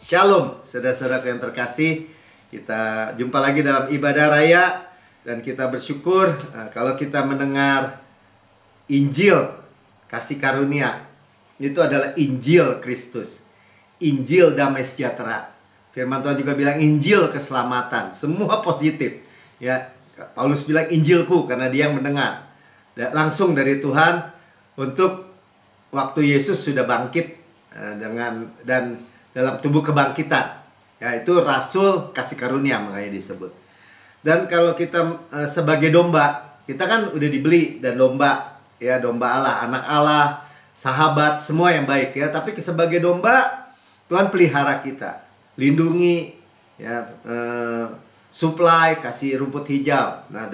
Shalom, saudara-saudara yang terkasih. Kita jumpa lagi dalam ibadah raya. Dan kita bersyukur kalau kita mendengar Injil kasih karunia. Itu adalah Injil Kristus, Injil damai sejahtera. Firman Tuhan juga bilang Injil keselamatan. Semua positif. Ya, Paulus bilang Injilku karena dia yang mendengar. Langsung dari Tuhan untuk waktu Yesus sudah bangkit dan dalam tubuh kebangkitan. Ya, itu rasul kasih karunia makanya disebut. Dan kalau kita sebagai domba, kita kan udah dibeli dan domba, ya, domba Allah, anak Allah, sahabat, semua yang baik ya. Tapi sebagai domba, Tuhan pelihara kita, lindungi, ya, supply, kasih rumput hijau. Nah,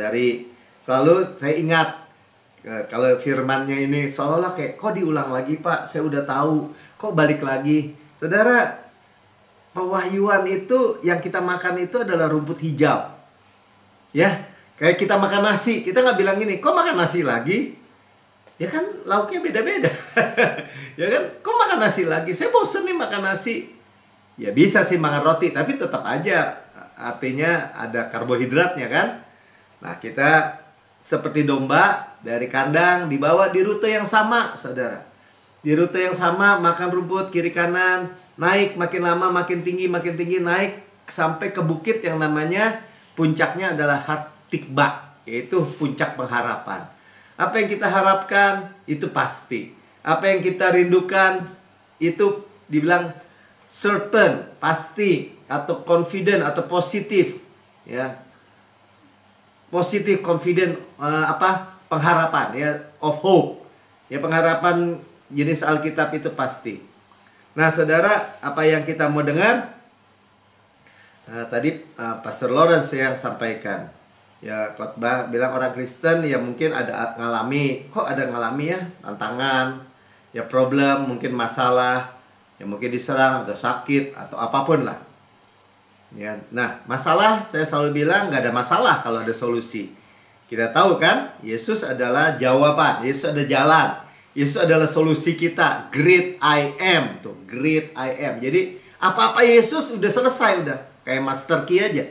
selalu saya ingat kalau firmannya ini seolah-olah kayak kok diulang lagi Pak, saya udah tahu, kok balik lagi. Saudara, pewahyuan itu yang kita makan itu adalah rumput hijau. Ya, kayak kita makan nasi, kita nggak bilang gini, kok makan nasi lagi? Ya kan lauknya beda-beda. Ya kan, kok makan nasi lagi? Saya bosen nih makan nasi. Ya bisa sih makan roti, tapi tetap aja artinya ada karbohidratnya kan. Nah, kita seperti domba dari kandang dibawa di rute yang sama, saudara. Di rute yang sama, makan rumput kiri kanan, naik makin lama makin tinggi, naik sampai ke bukit yang namanya puncaknya adalah Tikba, yaitu puncak pengharapan. Apa yang kita harapkan itu pasti. Apa yang kita rindukan itu dibilang certain, pasti, atau confident atau positif, ya. Positif, confident, pengharapan, ya, of hope. Ya, pengharapan jenis Alkitab itu pasti. Nah, saudara, apa yang kita mau dengar? Tadi Pastor Lawrence yang sampaikan. Ya, khotbah bilang orang Kristen ya mungkin ada ngalami, kok ada ngalami ya, tantangan, ya problem, mungkin masalah, ya mungkin diserang atau sakit atau apapun lah. Ya, nah, masalah saya selalu bilang nggak ada masalah kalau ada solusi. Kita tahu kan, Yesus adalah jawaban, Yesus ada jalan. Yesus adalah solusi kita. Great I am tuh, great I am. Jadi apa-apa Yesus udah selesai, udah kayak master key aja.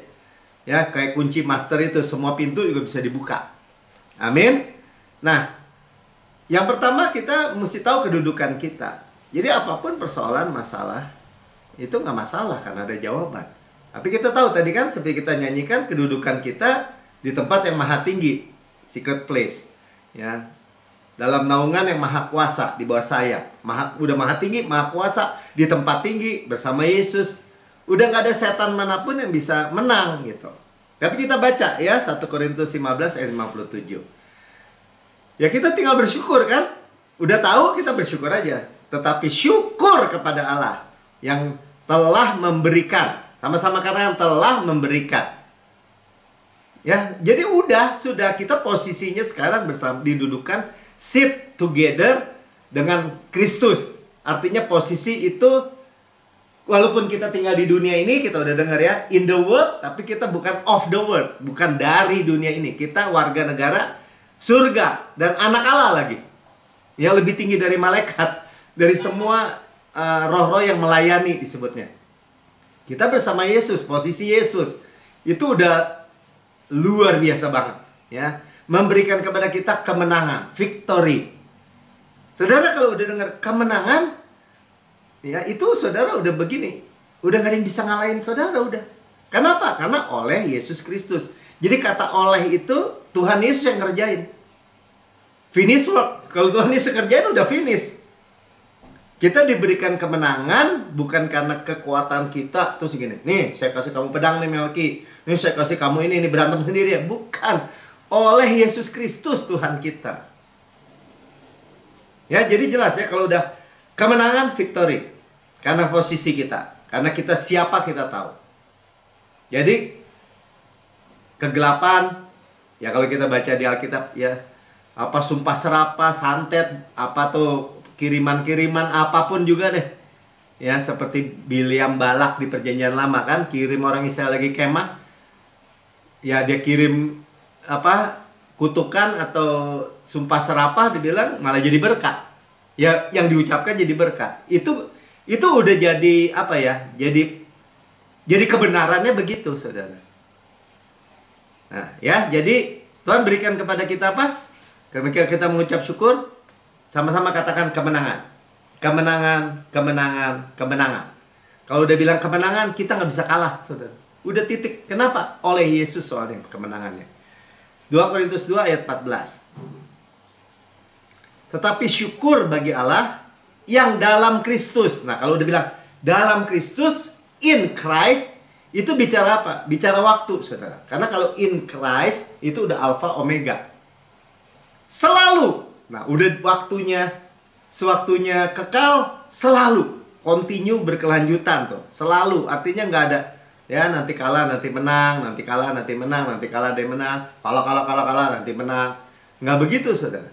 Ya, kayak kunci master itu, semua pintu juga bisa dibuka. Amin. Nah, yang pertama kita mesti tahu kedudukan kita. Jadi apapun persoalan, masalah, itu nggak masalah karena ada jawaban. Tapi kita tahu tadi kan, seperti kita nyanyikan, kedudukan kita di tempat yang maha tinggi, secret place. Ya, dalam naungan yang maha kuasa di bawah sayap. Udah maha tinggi, maha kuasa di tempat tinggi bersama Yesus. Udah nggak ada setan manapun yang bisa menang gitu. Tapi kita baca ya 1 Korintus 15 ayat 57. Ya, kita tinggal bersyukur kan. Udah tahu, kita bersyukur aja. Tetapi syukur kepada Allah yang telah memberikan. Sama-sama kata yang telah memberikan. Ya, jadi sudah kita posisinya sekarang bersama, didudukan sit together dengan Kristus. Artinya posisi itu, walaupun kita tinggal di dunia ini, kita udah dengar ya, in the world, tapi kita bukan of the world, bukan dari dunia ini. Kita warga negara surga dan anak Allah lagi. Yang lebih tinggi dari malaikat, dari semua roh-roh yang melayani disebutnya. Kita bersama Yesus, posisi Yesus itu udah luar biasa banget, ya. Memberikan kepada kita kemenangan, victory. Saudara, kalau udah dengar kemenangan, ya, itu saudara udah begini, udah gak ada yang bisa ngalahin saudara, udah. Kenapa? Karena oleh Yesus Kristus. Jadi kata oleh itu Tuhan Yesus yang ngerjain. Finish work. Kalau Tuhan Yesus ngerjain udah finish. Kita diberikan kemenangan bukan karena kekuatan kita. Terus gini, nih saya kasih kamu pedang nih Melki, nih saya kasih kamu ini berantem sendiri ya. Bukan. Oleh Yesus Kristus Tuhan kita. Ya, jadi jelas ya kalau udah kemenangan, victory. Karena posisi kita. Karena kita siapa kita tahu. Jadi kegelapan, ya kalau kita baca di Alkitab ya, apa sumpah serapah, santet, apa tuh kiriman-kiriman apapun juga deh. Ya, seperti Bileam Balak di Perjanjian Lama kan, kirim orang Israel lagi kemah. Ya, dia kirim kutukan atau sumpah serapah, dibilang malah jadi berkat. Ya, yang diucapkan jadi berkat. Itu Itu udah jadi apa ya? Jadi kebenarannya begitu, saudara. Nah, ya, jadi Tuhan berikan kepada kita apa? Ketika kita mengucap syukur, sama-sama katakan kemenangan. Kemenangan, kemenangan, kemenangan. Kalau udah bilang kemenangan, kita nggak bisa kalah, saudara. Udah titik. Kenapa? Oleh Yesus soalnya kemenangannya. 2 Korintus 2 ayat 14. Tetapi syukur bagi Allah yang dalam Kristus. Nah, kalau udah bilang dalam Kristus, in Christ, itu bicara apa? Bicara waktu, saudara. Karena kalau in Christ, itu udah alfa omega. Selalu. Nah, udah waktunya, sewaktunya kekal, selalu. Continue, berkelanjutan tuh. Selalu. Artinya nggak ada, ya nanti kalah, nanti menang, nanti kalah, nanti menang, nanti kalah, dia menang. Kalah, nanti menang. Nggak begitu, saudara.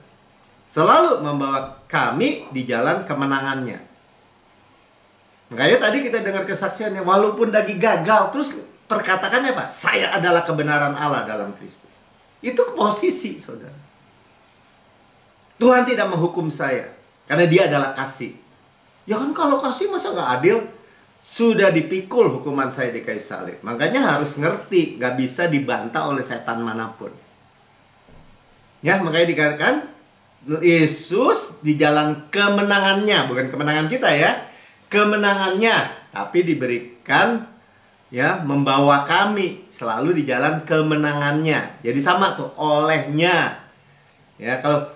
Selalu membawa kami di jalan kemenangannya. Makanya tadi kita dengar kesaksiannya, walaupun lagi gagal, terus perkatakannya apa? Saya adalah kebenaran Allah dalam Kristus. Itu posisi, saudara. Tuhan tidak menghukum saya, karena dia adalah kasih. Ya kan kalau kasih masa nggak adil? Sudah dipikul hukuman saya di kayu salib. Makanya harus ngerti, nggak bisa dibantah oleh setan manapun. Ya, makanya dikatakan, Yesus di jalan kemenangannya, bukan kemenangan kita ya, kemenangannya, tapi diberikan ya membawa kami selalu di jalan kemenangannya. Jadi sama tuh, olehnya. Ya, kalau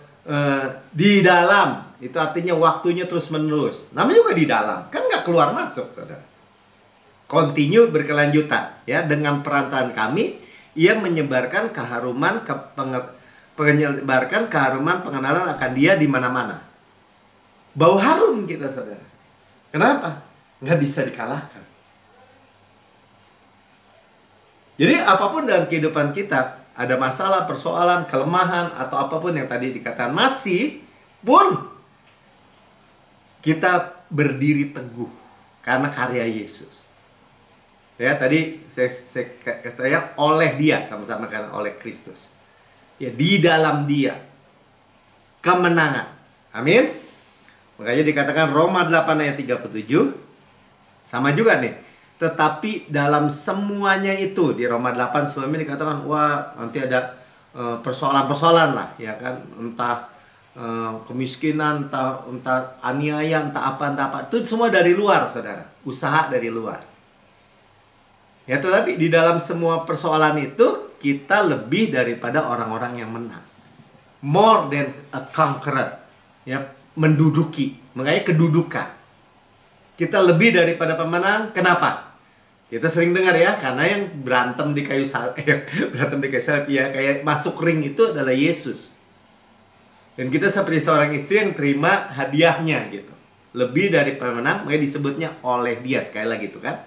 di dalam itu artinya waktunya terus menerus. Namanya juga di dalam, kan nggak keluar masuk, saudara. Continue, berkelanjutan. Ya, dengan perantaraan kami, ia menyebarkan keharuman menyebarkan keharuman pengenalan akan dia di mana-mana. Bau harum kita, saudara. Kenapa? Nggak bisa dikalahkan. Jadi apapun dalam kehidupan kita, ada masalah, persoalan, kelemahan, atau apapun yang tadi dikatakan, masih pun kita berdiri teguh karena karya Yesus. Ya, tadi saya oleh dia, sama-sama kan oleh Kristus. Ya, di dalam dia kemenangan. Amin. Makanya dikatakan Roma 8 ayat 37. Sama juga nih. Tetapi dalam semuanya itu, di Roma 8 sebelumnya dikatakan, wah nanti ada persoalan-persoalan lah, ya kan, entah kemiskinan, entah aniaya, entah apa. Itu semua dari luar, saudara. Usaha dari luar. Ya, tetapi di dalam semua persoalan itu, kita lebih daripada orang-orang yang menang. More than a conqueror. Ya, menduduki. Makanya kedudukan. Kita lebih daripada pemenang. Kenapa? Kita sering dengar ya, karena yang berantem di kayu salib, ya, kayak masuk ring itu adalah Yesus. Dan kita seperti seorang istri yang terima hadiahnya gitu. Lebih dari pemenang, makanya disebutnya oleh dia. Sekali lagi itu kan.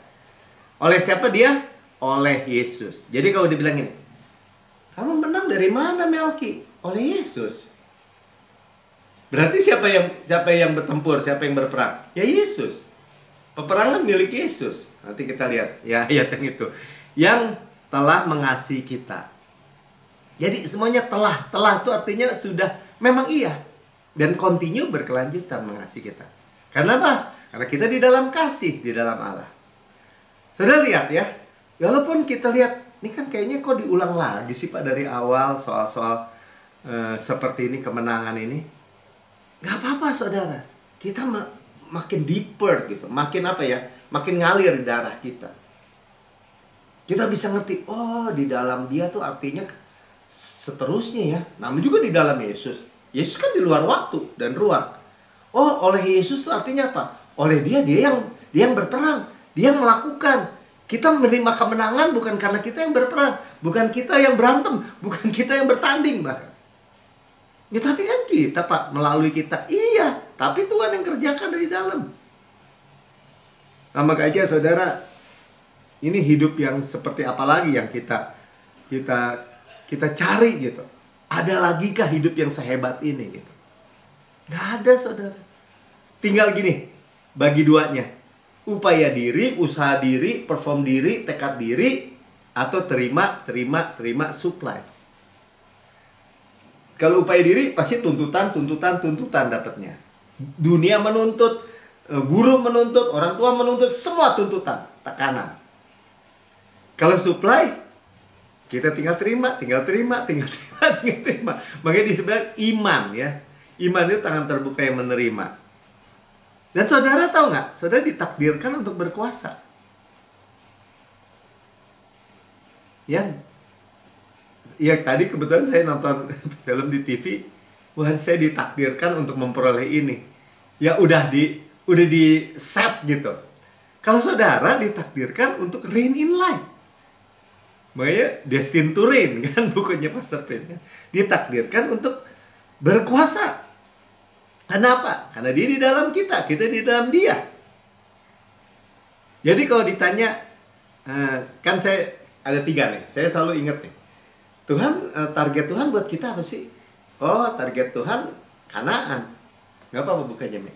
Oleh siapa dia? Oleh Yesus. Jadi kalau dibilang ini, kamu menang dari mana, Melki? Oleh Yesus. Berarti siapa yang bertempur, siapa yang berperang? Ya Yesus. Peperangan milik Yesus. Nanti kita lihat ya ayat yang itu. Yang telah mengasihi kita. Jadi semuanya telah itu artinya sudah, memang iya. Dan continue, berkelanjutan mengasihi kita. Karena apa? Karena kita di dalam kasih, di dalam Allah. Sudah lihat ya. Walaupun kita lihat, ini kan kayaknya kok diulang lagi sih Pak dari awal soal-soal seperti ini, kemenangan ini. Gak apa-apa, saudara. Kita makin deeper gitu. Makin apa ya? Makin ngalir di darah kita. Kita bisa ngerti, oh di dalam dia tuh artinya seterusnya ya. Namun juga di dalam Yesus. Yesus kan di luar waktu dan ruang. Oh, oleh Yesus tuh artinya apa? Oleh dia yang berperang. Dia yang melakukan. Kita menerima kemenangan bukan karena kita yang berperang. Bukan kita yang berantem. Bukan kita yang bertanding bahkan. Ya tapi kan kita Pak, melalui kita. Iya, tapi Tuhan yang kerjakan dari dalam. Nah makanya saudara, ini hidup yang seperti apa lagi yang kita cari gitu. Ada lagi kah hidup yang sehebat ini gitu? Gak ada, saudara. Tinggal gini, bagi duanya. Upaya diri, usaha diri, perform diri, tekad diri, atau terima supply. Kalau upaya diri pasti tuntutan dapatnya. Dunia menuntut, Guru menuntut, orang tua menuntut, semua tuntutan, tekanan. Kalau supply, kita tinggal terima, tinggal terima, tinggal terima, tinggal terima. Makanya disebut iman ya. Iman itu tangan terbuka yang menerima. Dan saudara tahu nggak? Saudara ditakdirkan untuk berkuasa. Ya tadi kebetulan saya nonton film di TV, wah saya ditakdirkan untuk memperoleh ini. Ya udah di set gitu. Kalau saudara ditakdirkan untuk reign in life. Makanya Destined to Reign kan bukunya Pastor Pin kan. Ditakdirkan untuk berkuasa. Kenapa? Karena dia di dalam kita di dalam dia. Jadi kalau ditanya, kan saya ada 3 nih, saya selalu ingat nih. Tuhan, target Tuhan buat kita apa sih? Oh, target Tuhan Kanaan. Nggak apa-apa bukannya, Mek.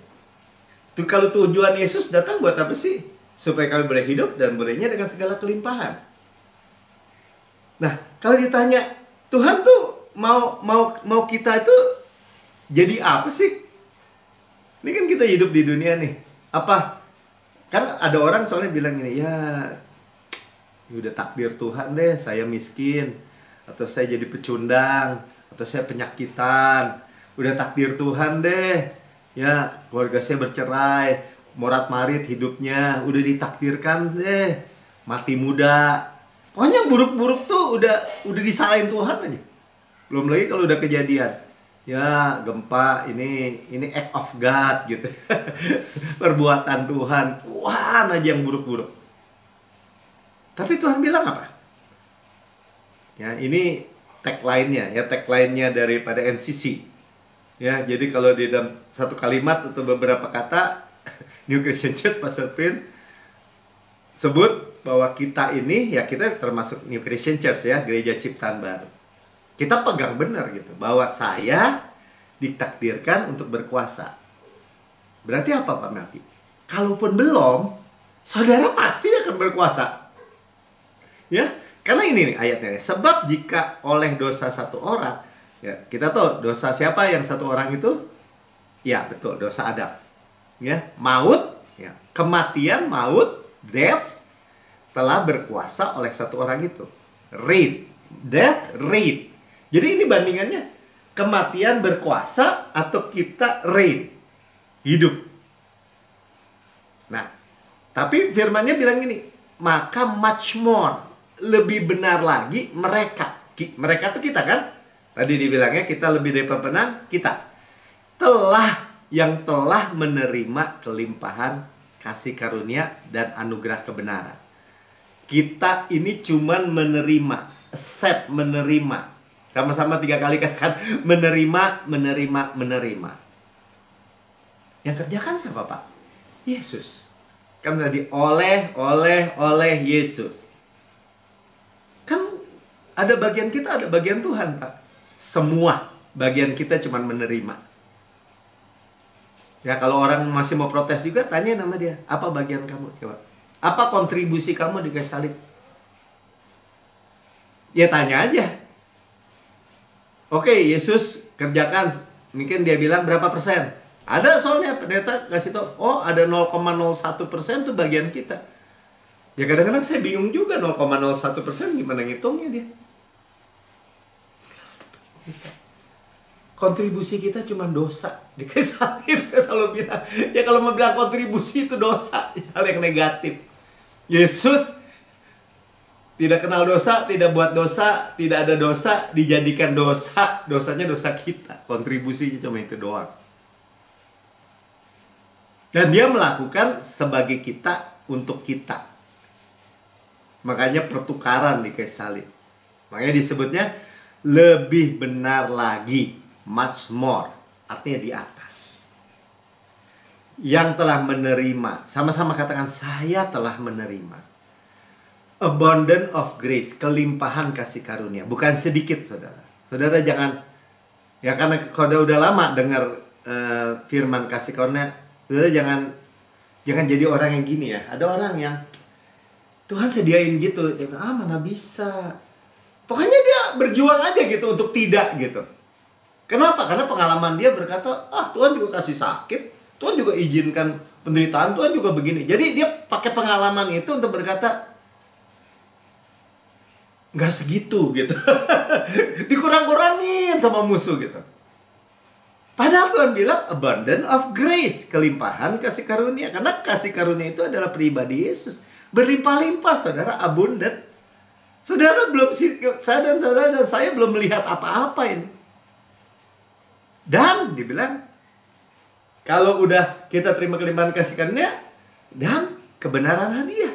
Tuh, kalau tujuan Yesus datang buat apa sih? Supaya kami boleh hidup dan bolehnya dengan segala kelimpahan. Nah, kalau ditanya, Tuhan tuh mau kita itu jadi apa sih? Ini kan kita hidup di dunia nih. Apa? Kan ada orang soalnya bilang gini, ya udah takdir Tuhan deh, saya miskin, atau saya jadi pecundang, atau saya penyakitan. Udah takdir Tuhan deh, ya keluarga saya bercerai, morat-marit hidupnya, udah ditakdirkan deh, mati muda. Pokoknya yang buruk-buruk tuh udah disalahin Tuhan aja. Belum lagi kalau udah kejadian, ya gempa, ini act of God gitu. Perbuatan Tuhan, Tuhan aja yang buruk-buruk. Tapi Tuhan bilang apa? Ya, ini tagline-nya, ya tagline-nya daripada NCC. Ya, jadi kalau di dalam satu kalimat atau beberapa kata, New Christian Church Pastor Pin sebut bahwa kita ini, ya kita termasuk New Christian Church ya, gereja ciptaan baru. Kita pegang benar gitu, bahwa saya ditakdirkan untuk berkuasa. Berarti apa Pak Melki? Kalaupun belum, saudara pasti akan berkuasa. Ya, karena ini nih ayatnya. Sebab jika oleh dosa satu orang, ya kita tahu dosa siapa yang satu orang itu? Ya betul, dosa Adam. Ya, maut, ya kematian, maut, death telah berkuasa oleh satu orang itu. Reign, death, reign. Jadi ini bandingannya, kematian berkuasa atau kita reign, hidup. Nah, tapi firmannya bilang gini, maka much more, lebih benar lagi mereka tuh kita kan, tadi dibilangnya kita lebih dari pemenang, kita yang telah menerima kelimpahan kasih karunia dan anugerah kebenaran. Kita ini cuman menerima, accept, menerima. Sama-sama 3 kali katakan menerima. Yang kerjakan siapa Pak? Yesus. Kan tadi oleh Yesus. Kan ada bagian kita, ada bagian Tuhan Pak. Semua bagian kita cuman menerima. Ya kalau orang masih mau protes juga, tanya nama dia, apa bagian kamu? Coba. Apa kontribusi kamu di kayu salib? Ya tanya aja. Oke, Yesus kerjakan, mungkin dia bilang berapa persen? Ada soalnya pendeta kasih tau, oh ada 0,01% tuh bagian kita. Ya kadang-kadang saya bingung juga 0,01% gimana ngitungnya dia. Kontribusi kita cuma dosa di kayu salib. Saya selalu bilang, ya kalau mau bilang kontribusi itu dosa, hal yang negatif. Yesus tidak kenal dosa, tidak buat dosa, tidak ada dosa, dijadikan dosa. Dosanya dosa kita, kontribusinya cuma itu doang. Dan dia melakukan sebagai kita, untuk kita. Makanya pertukaran di kayu salib. Makanya disebutnya lebih benar lagi, much more, artinya di atas. Yang telah menerima, sama-sama katakan saya telah menerima. Abundance of grace, kelimpahan kasih karunia, bukan sedikit saudara. Saudara jangan, ya karena kalau udah lama dengar firman kasih karunia, saudara jangan jadi orang yang gini ya. Ada orang yang Tuhan sediain gitu, dia bilang, mana bisa. Pokoknya dia berjuang aja gitu untuk tidak gitu. Kenapa? Karena pengalaman dia berkata, Tuhan juga kasih sakit. Tuhan juga izinkan penderitaan, Tuhan juga begini. Jadi dia pakai pengalaman itu untuk berkata, nggak segitu gitu. Dikurang-kurangin sama musuh gitu. Padahal Tuhan bilang abundant of grace, kelimpahan kasih karunia. Karena kasih karunia itu adalah pribadi Yesus. Berlimpah-limpah, saudara, abundant. Saudara belum, saya dan saya belum melihat apa-apa ini. Dan dibilang, kalau udah kita terima kelimpahan kasih karunia dan kebenaran hadiah.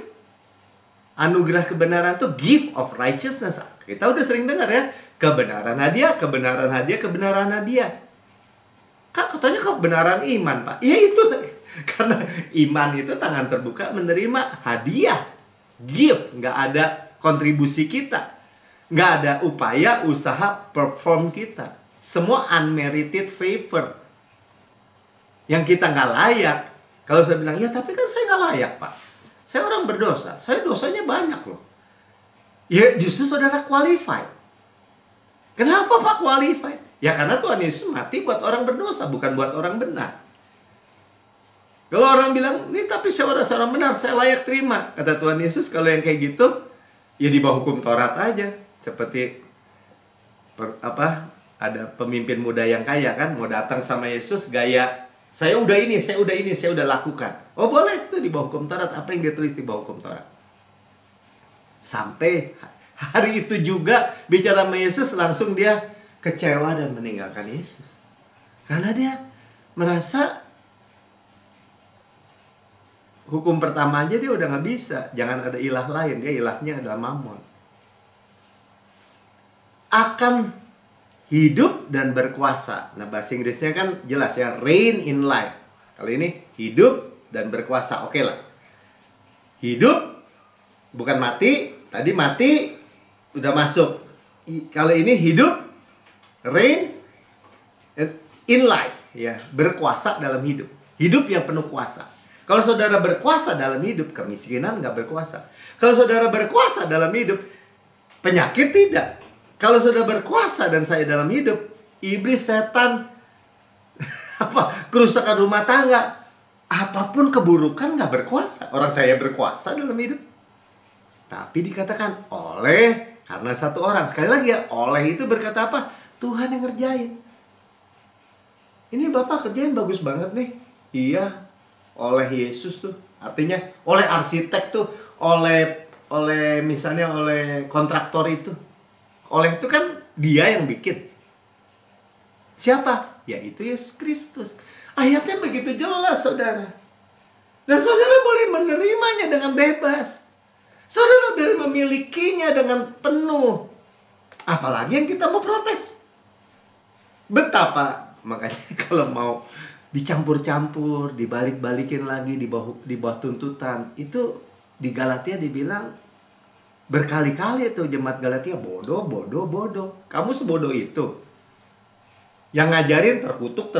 Anugerah kebenaran itu gift of righteousness. Kita udah sering dengar ya, kebenaran hadiah, kebenaran hadiah, kebenaran hadiah. Kak, katanya kebenaran iman, Pak. Ya itu. Karena iman itu tangan terbuka menerima hadiah. Gift. Nggak ada kontribusi kita. Nggak ada upaya, usaha, perform kita. Semua unmerited favor. Yang kita nggak layak. Kalau saya bilang, ya tapi kan saya nggak layak, Pak. Saya orang berdosa. Saya dosanya banyak loh. Ya justru saudara qualified. Kenapa Pak qualified? Ya karena Tuhan Yesus mati buat orang berdosa, bukan buat orang benar. Kalau orang bilang, nih tapi saya seorang benar, saya layak terima. Kata Tuhan Yesus, kalau yang kayak gitu, ya di bawah hukum Taurat aja. Seperti ada pemimpin muda yang kaya kan, mau datang sama Yesus gaya, saya udah ini, saya udah lakukan. Oh boleh, itu di bawah hukum Taurat. Apa yang dia tulis di bawah hukum Taurat? Sampai hari itu juga bicara sama Yesus, langsung dia kecewa dan meninggalkan Yesus. Karena dia merasa hukum pertama aja dia udah gak bisa. Jangan ada ilah lain. Dia ilahnya adalah Mammon. Akan hidup dan berkuasa. Nah bahasa Inggrisnya kan jelas ya. Reign in life. Kalau ini hidup dan berkuasa. Oke lah. Hidup bukan mati. Tadi mati udah masuk. Kalau ini hidup, reign in life, ya, berkuasa dalam hidup. Hidup yang penuh kuasa. Kalau saudara berkuasa dalam hidup, kemiskinan nggak berkuasa. Kalau saudara berkuasa dalam hidup, penyakit tidak. Kalau saudara berkuasa dan saya dalam hidup, iblis, setan, kerusakan rumah tangga, apapun keburukan nggak berkuasa. Orang saya berkuasa dalam hidup. Tapi dikatakan karena satu orang. Sekali lagi ya, oleh itu berkata apa? Tuhan yang ngerjain. Ini Bapak kerjain bagus banget nih. Iya, oleh Yesus tuh. Artinya oleh arsitek tuh, oleh misalnya oleh kontraktor itu. Oleh itu kan dia yang bikin. Siapa? Yaitu Yesus Kristus. Ayatnya begitu jelas, saudara. Dan saudara boleh menerimanya dengan bebas. Saudara boleh memilikinya dengan penuh. Apalagi yang kita mau protes. Betapa, makanya kalau mau dicampur-campur, dibalik-balikin lagi di bawah tuntutan, itu di Galatia dibilang berkali-kali tuh jemaat Galatia, bodoh. Kamu sebodoh itu. Yang ngajarin terkutuk.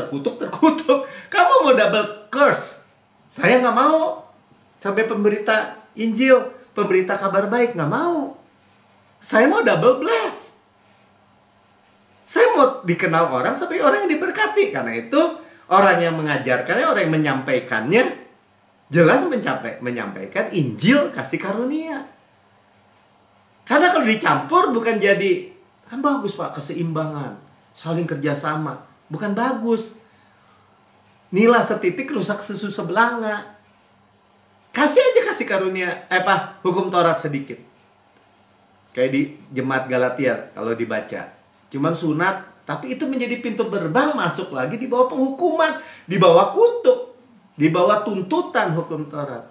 Kamu mau double curse. Saya nggak mau. Sampai pemberita Injil, pemberita kabar baik, nggak mau. Saya mau double bless. Saya mau dikenal orang sebagai orang yang diberkati. Karena itu orang yang mengajarkannya, orang yang menyampaikannya, jelas menyampaikan Injil kasih karunia. Karena kalau dicampur bukan jadi, kan bagus Pak, keseimbangan, saling kerjasama. Bukan bagus. Nila setitik rusak susu sebelanga. Kasih aja kasih karunia, hukum Taurat sedikit. Kayak di jemaat Galatia kalau dibaca. Cuman sunat, tapi itu menjadi pintu gerbang masuk lagi di bawah penghukuman, di bawah kutuk, di bawah tuntutan hukum Taurat.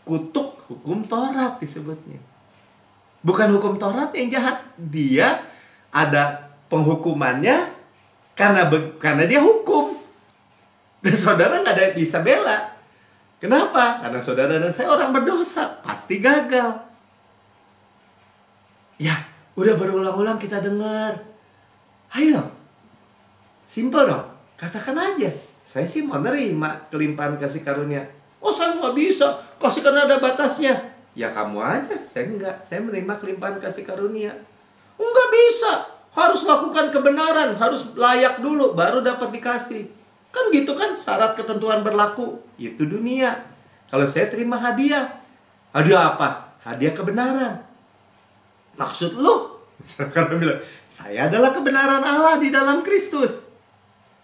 Kutuk hukum Taurat disebutnya. Bukan hukum Taurat yang jahat, dia ada penghukumannya karena dia hukum. Dan saudara nggak ada bisa bela. Kenapa? Karena saudara dan saya orang berdosa, pasti gagal. Ya, udah berulang-ulang kita dengar. Ayo dong. Simple dong. Katakan aja. Saya sih mau nerima kelimpahan kasih karunia. Oh, saya nggak bisa. Kasih karunia ada batasnya. Ya kamu aja. Saya enggak. Saya menerima kelimpahan kasih karunia. Enggak bisa. Harus lakukan kebenaran. Harus layak dulu. Baru dapat dikasih. Kan gitu kan, syarat ketentuan berlaku. Itu dunia. Kalau saya terima hadiah. Hadiah apa? Hadiah kebenaran. Maksud lu? Karena bilang, saya adalah kebenaran Allah di dalam Kristus.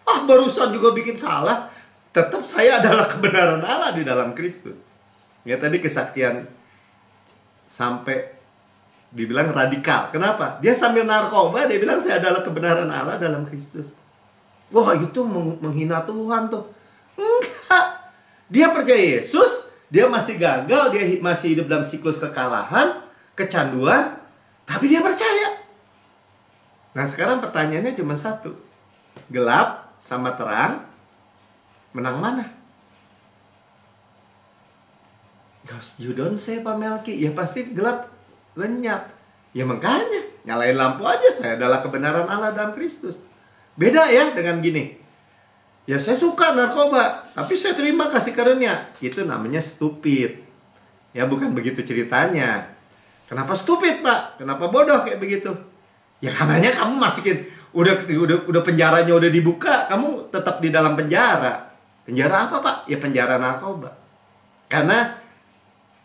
Barusan juga bikin salah. Tetap saya adalah kebenaran Allah di dalam Kristus. Ya tadi kesaktian sampai dibilang radikal. Kenapa? Dia sambil narkoba, dia bilang saya adalah kebenaran Allah dalam Kristus. Wah, itu menghina Tuhan tuh. Enggak. Dia percaya Yesus, dia masih gagal, dia masih hidup dalam siklus kekalahan, kecanduan, tapi dia percaya. Nah, sekarang pertanyaannya cuma satu. Gelap sama terang, menang mana? You don't say, Pak Melki. Ya pasti gelap, lenyap. Ya makanya, nyalain lampu aja. Saya adalah kebenaran Allah dalam Kristus. Beda ya dengan gini. Ya saya suka narkoba, tapi saya terima kasih karunia. Itu namanya stupid. Ya bukan begitu ceritanya. Kenapa stupid, Pak? Kenapa bodoh kayak begitu? Ya karenanya kamu masukin, udah penjaranya udah dibuka, kamu tetap di dalam penjara. Penjara apa, Pak? Ya penjara narkoba. Karena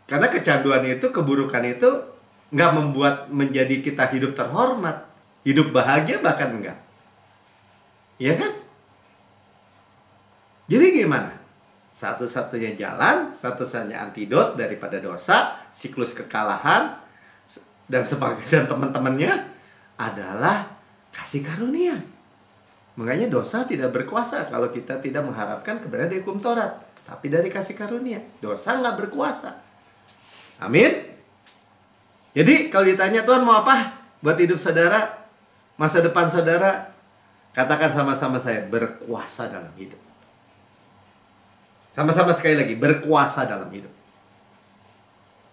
kecanduan itu, keburukan itu nggak membuat menjadi kita hidup terhormat, hidup bahagia bahkan enggak. Iya kan? Jadi gimana? Satu-satunya jalan, satu-satunya antidot daripada dosa, siklus kekalahan, dan sebagian teman-temannya adalah kasih karunia. Makanya dosa tidak berkuasa kalau kita tidak mengharapkan kebenaran dari hukum Taurat, tapi dari kasih karunia. Dosa nggak berkuasa. Amin. Jadi kalau ditanya Tuhan mau apa buat hidup saudara, masa depan saudara, katakan sama-sama saya, berkuasa dalam hidup. Sama-sama sekali lagi, berkuasa dalam hidup.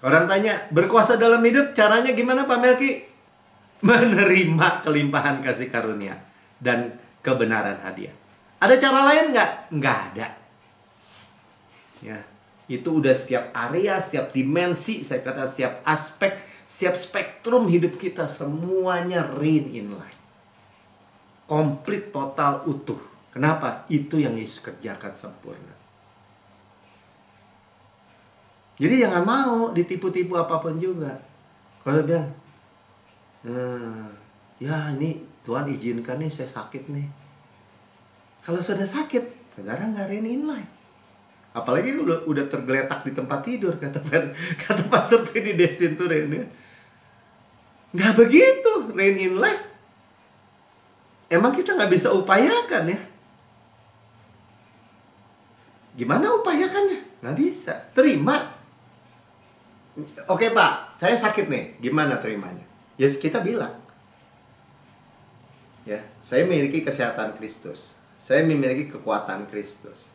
Orang tanya, berkuasa dalam hidup caranya gimana Pak Melki? Menerima kelimpahan kasih karunia dan kebenaran hadiah. Ada cara lain nggak? Nggak ada. Ya, itu udah setiap area, setiap dimensi, saya katakan setiap aspek, setiap spektrum hidup kita, semuanya reign in life. Komplit, total, utuh. Kenapa? Itu yang Yesus kerjakan sempurna. Jadi jangan mau ditipu-tipu apapun juga. Kalau bilang, ya ini Tuhan izinkan nih saya sakit nih. Kalau sudah sakit, saudara nggak reign in life. Apalagi udah tergeletak di tempat tidur, kata Pastor P di Destin to Reign. Nggak begitu reign in life. Emang kita nggak bisa upayakan ya? Gimana upayakannya? Nggak bisa. Terima. Oke Pak, saya sakit nih. Gimana terimanya? Ya kita bilang, ya saya memiliki kesehatan Kristus. Saya memiliki kekuatan Kristus.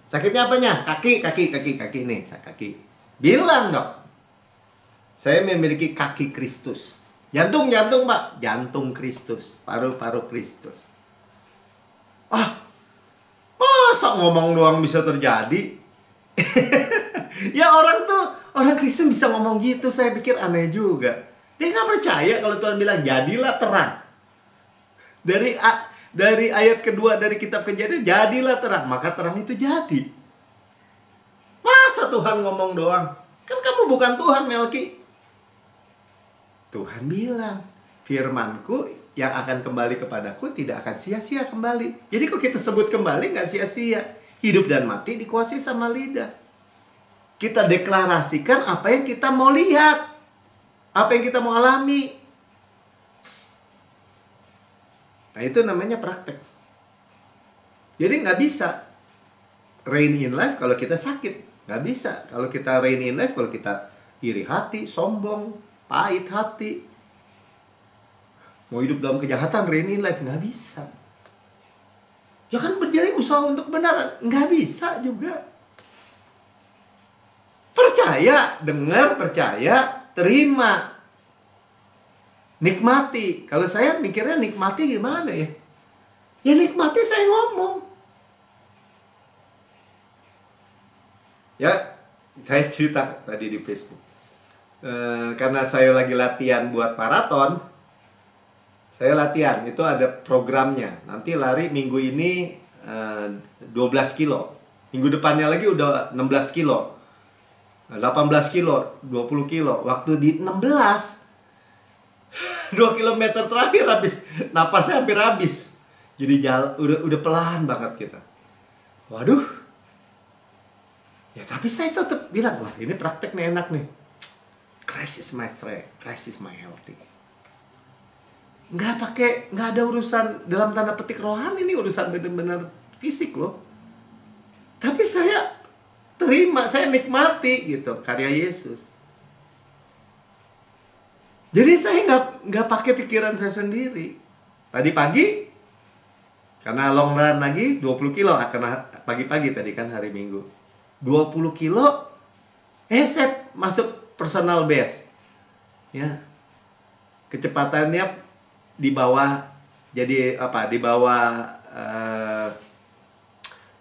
Sakitnya apanya? Kaki nih, kaki. Bilang dong. Saya memiliki kaki Kristus. Jantung Pak, jantung Kristus, paru-paru Kristus. Masa ngomong doang bisa terjadi? Ya orang Kristen bisa ngomong gitu, saya pikir aneh juga. Dia nggak percaya kalau Tuhan bilang jadilah terang. Dari ayat kedua dari kitab Kejadian, jadilah terang, maka terang itu jadi. Masa Tuhan ngomong doang? Kan kamu bukan Tuhan, Melki. Tuhan bilang, firmanku yang akan kembali kepadaku tidak akan sia-sia kembali. Jadi kalau kita sebut kembali nggak sia-sia. Hidup dan mati dikuasai sama lidah. Kita deklarasikan apa yang kita mau lihat, apa yang kita mau alami. Nah itu namanya praktek. Jadi nggak bisa reign in life kalau kita sakit. Nggak bisa kalau kita reign in life kalau kita iri hati, sombong, pahit hati. Mau hidup dalam kejahatan, reign in life. Nggak bisa. Ya kan berjalan usaha untuk kebenaran. Nggak bisa juga. Percaya, dengar, percaya, terima. Nikmati. Kalau saya mikirnya nikmati gimana ya? Ya nikmati saya ngomong. Ya, saya cerita tadi di Facebook. Karena saya lagi latihan buat maraton. Saya latihan, itu ada programnya. Nanti lari minggu ini 12 kilo. Minggu depannya lagi udah 16 kilo. 18 kilo, 20 kilo. Waktu di 16, 2 kilometer terakhir habis. Napasnya hampir habis. Jadi jalan, udah pelan banget kita. Waduh. Ya tapi saya tetap bilang, wah ini praktek nih enak nih. Christ is my strength, Christ is my healthy. Nggak ada urusan dalam tanda petik rohani, ini urusan benar-benar fisik loh. Tapi saya terima, saya nikmati gitu karya Yesus. Jadi saya nggak pakai pikiran saya sendiri. Tadi pagi karena long run lagi 20 kilo, karena pagi-pagi tadi kan hari Minggu. 20 kilo saya masuk personal best. Ya. Kecepatannya di bawah, jadi apa? Di bawah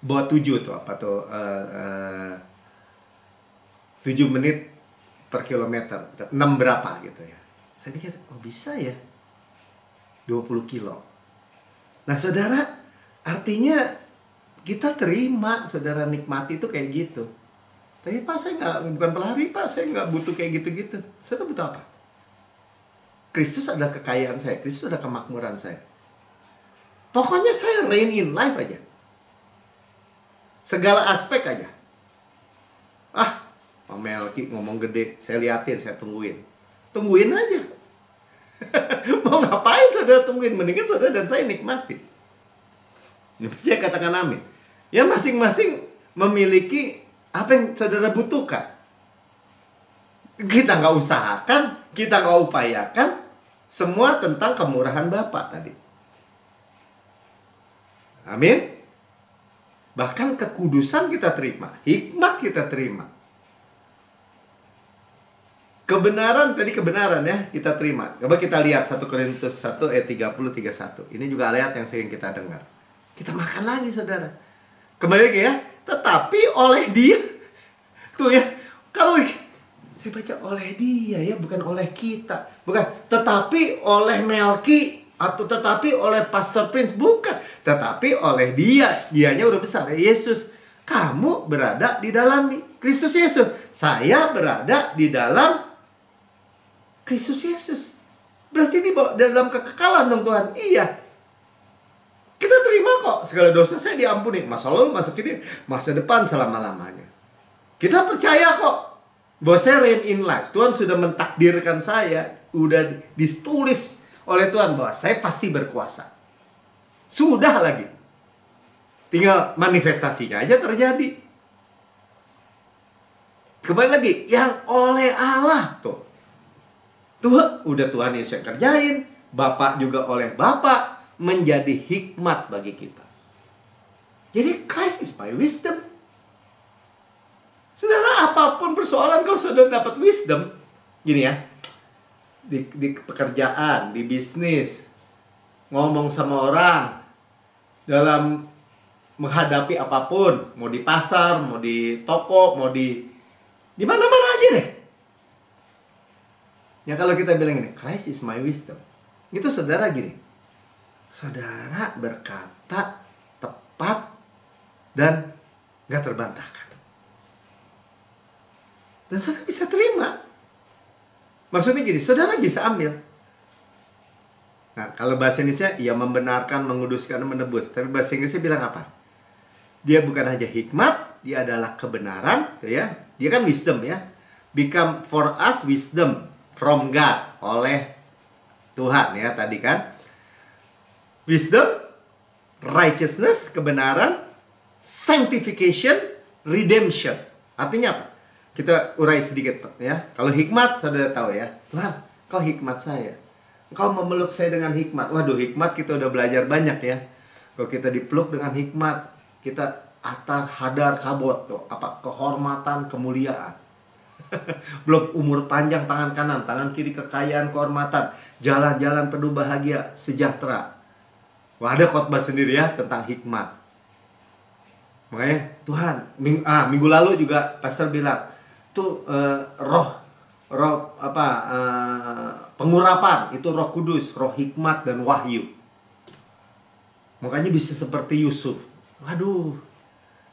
7 tuh apa tuh 7 menit per kilometer, 6 berapa gitu ya. Saya pikir, oh bisa ya 20 kilo. Nah saudara, artinya kita terima, saudara nikmati itu kayak gitu. Tapi Pak, saya bukan pelari Pak, saya nggak butuh kayak gitu-gitu. Saya butuh apa? Kristus adalah kekayaan saya, Kristus adalah kemakmuran saya. Pokoknya saya reign in life aja. Segala aspek aja. Pak Melki ngomong gede, saya liatin, saya tungguin. Tungguin aja. Mau ngapain saudara tungguin? Mendingan saudara dan saya nikmati. Ini saya katakan amin. Ya masing-masing memiliki apa yang saudara butuhkan. Kita nggak usahakan, kita nggak upayakan. Semua tentang kemurahan Bapa tadi. Amin. Bahkan kekudusan kita terima, hikmat kita terima. Kebenaran, tadi kebenaran ya kita terima. Coba kita lihat 1 Korintus 1 ayat 30-31. Ini juga ayat yang sering kita dengar. Kita makan lagi saudara. Kembali lagi ya. Tetapi oleh dia. Tuh ya. Kalau saya baca oleh dia ya, bukan oleh kita. Bukan. Tetapi oleh Melki. Atau tetapi oleh Pastor Prince. Bukan. Tetapi oleh dia. Dianya udah besar. Yesus. Kamu berada di dalam Kristus Yesus. Saya berada di dalam Kristus Yesus. Berarti ini dalam kekekalan dong Tuhan. Iya. Kita terima kok. Segala dosa saya diampuni. Masa lalu, masa kini, masa depan selama-lamanya. Kita percaya kok bahwa saya reign in life. Tuhan sudah mentakdirkan saya. Udah ditulis oleh Tuhan bahwa saya pasti berkuasa. Sudah lagi. Tinggal manifestasinya aja terjadi. Kembali lagi. Yang oleh Allah. Tuh. Udah Tuhan Yesus yang kerjain. Bapak juga oleh Bapak. Menjadi hikmat bagi kita. Jadi Christ is my wisdom. Saudara, apapun persoalan kalau saudara dapat wisdom. Gini ya. Di pekerjaan, di bisnis. Ngomong sama orang. Dalam menghadapi apapun. Mau di pasar, mau di toko, mau di mana-mana aja deh. Ya kalau kita bilang ini, Christ is my wisdom. Itu saudara gini. Saudara berkata tepat dan gak terbantahkan. Dan saudara bisa terima. Maksudnya gini, saudara bisa ambil. Nah, kalau bahasa Indonesia, ia membenarkan, menguduskan, menebus. Tapi bahasa Inggrisnya bilang apa? Dia bukan aja hikmat, dia adalah kebenaran. Tuh ya. Dia kan wisdom ya. Become for us wisdom from God. Oleh Tuhan ya tadi kan. Wisdom, righteousness, kebenaran, sanctification, redemption. Artinya apa? Kita urai sedikit ya. Kalau hikmat, saudara tahu ya. Tuhan, kau hikmat saya. Kau memeluk saya dengan hikmat. Waduh, hikmat kita udah belajar banyak ya. Kalau kita dipeluk dengan hikmat, kita atar, hadar, kabot. Tuh. Apa? Kehormatan, kemuliaan. Belum umur panjang tangan kanan, tangan kiri kekayaan, kehormatan. Jalan-jalan penuh bahagia, sejahtera. Wah, ada khotbah sendiri ya tentang hikmat. Makanya Tuhan, minggu lalu juga pastor bilang tuh pengurapan itu Roh Kudus, roh hikmat dan wahyu. Makanya bisa seperti Yusuf. Waduh,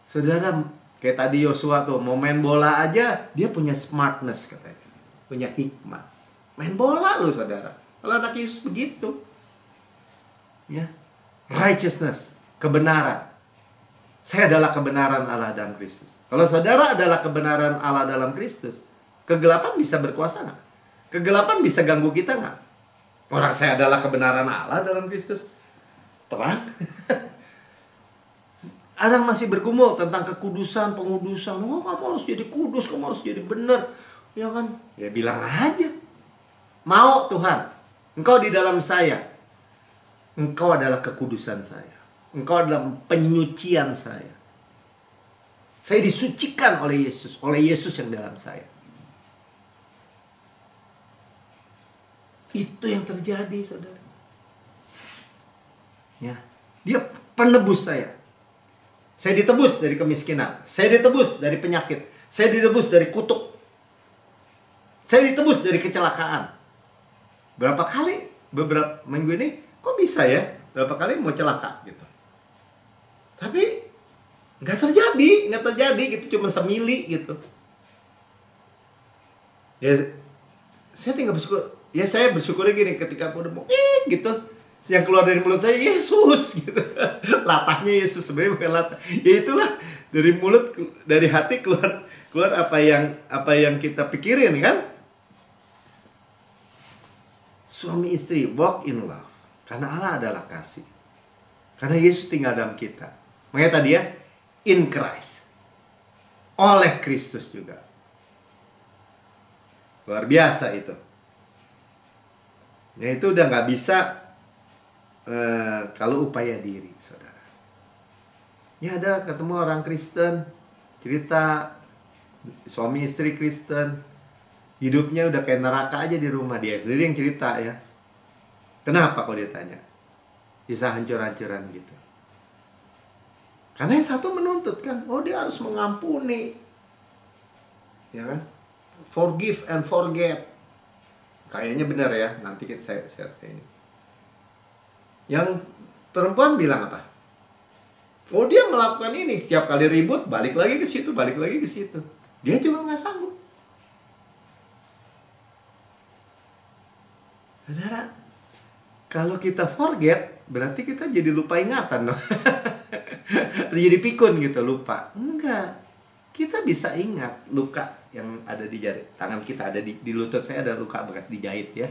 saudara, kayak tadi Yosua tuh, mau main bola aja, dia punya smartness katanya. Punya hikmah. Main bola loh saudara. Kalau anak Yesus begitu. Ya. Righteousness, kebenaran. Saya adalah kebenaran Allah dalam Kristus. Kalau saudara adalah kebenaran Allah dalam Kristus, kegelapan bisa berkuasa nggak? Kegelapan bisa ganggu kita nggak? Orang saya adalah kebenaran Allah dalam Kristus. Terang. Orang masih bergumul tentang kekudusan, pengudusan. Oh, kamu harus jadi kudus, kamu harus jadi benar. Ya kan? Ya bilang aja. Mau Tuhan, Engkau di dalam saya. Engkau adalah kekudusan saya. Engkau adalah penyucian saya. Saya disucikan oleh Yesus yang dalam saya. Itu yang terjadi, saudara. Ya, dia penebus saya. Saya ditebus dari kemiskinan. Saya ditebus dari penyakit. Saya ditebus dari kutuk. Saya ditebus dari kecelakaan. Berapa kali beberapa minggu ini kok bisa ya? Berapa kali mau celaka gitu. Tapi nggak terjadi gitu, cuma semili gitu. Ya saya tinggal bersyukur. Ya saya bersyukurnya gini, ketika aku udah mau gitu, yang keluar dari mulut saya Yesus gitu. Latahnya Yesus, sebenarnya bukan latah. Ya itulah, dari mulut, dari hati keluar apa yang kita pikirin kan. Suami istri walk in love karena Allah adalah kasih. Karena Yesus tinggal dalam kita. Makanya tadi ya, in Christ. Oleh Kristus juga. Luar biasa itu. Ya itu udah nggak bisa kalau upaya diri, saudara. Ya ada ketemu orang Kristen, cerita suami istri Kristen, hidupnya udah kayak neraka aja di rumah, dia sendiri yang cerita ya. Kenapa kalau dia tanya? Bisa hancur-hancuran gitu. Karena yang satu menuntut kan, oh dia harus mengampuni, ya kan? Forgive and forget. Kayaknya benar ya, nanti saya ini. Yang perempuan bilang apa? Oh dia melakukan ini, setiap kali ribut balik lagi ke situ, balik lagi ke situ. Dia juga nggak sanggup. Saudara, kalau kita forget, berarti kita jadi lupa ingatan dong. Jadi pikun gitu, lupa. Enggak. Kita bisa ingat luka yang ada di jari tangan kita, ada di lutut saya ada luka bekas dijahit ya.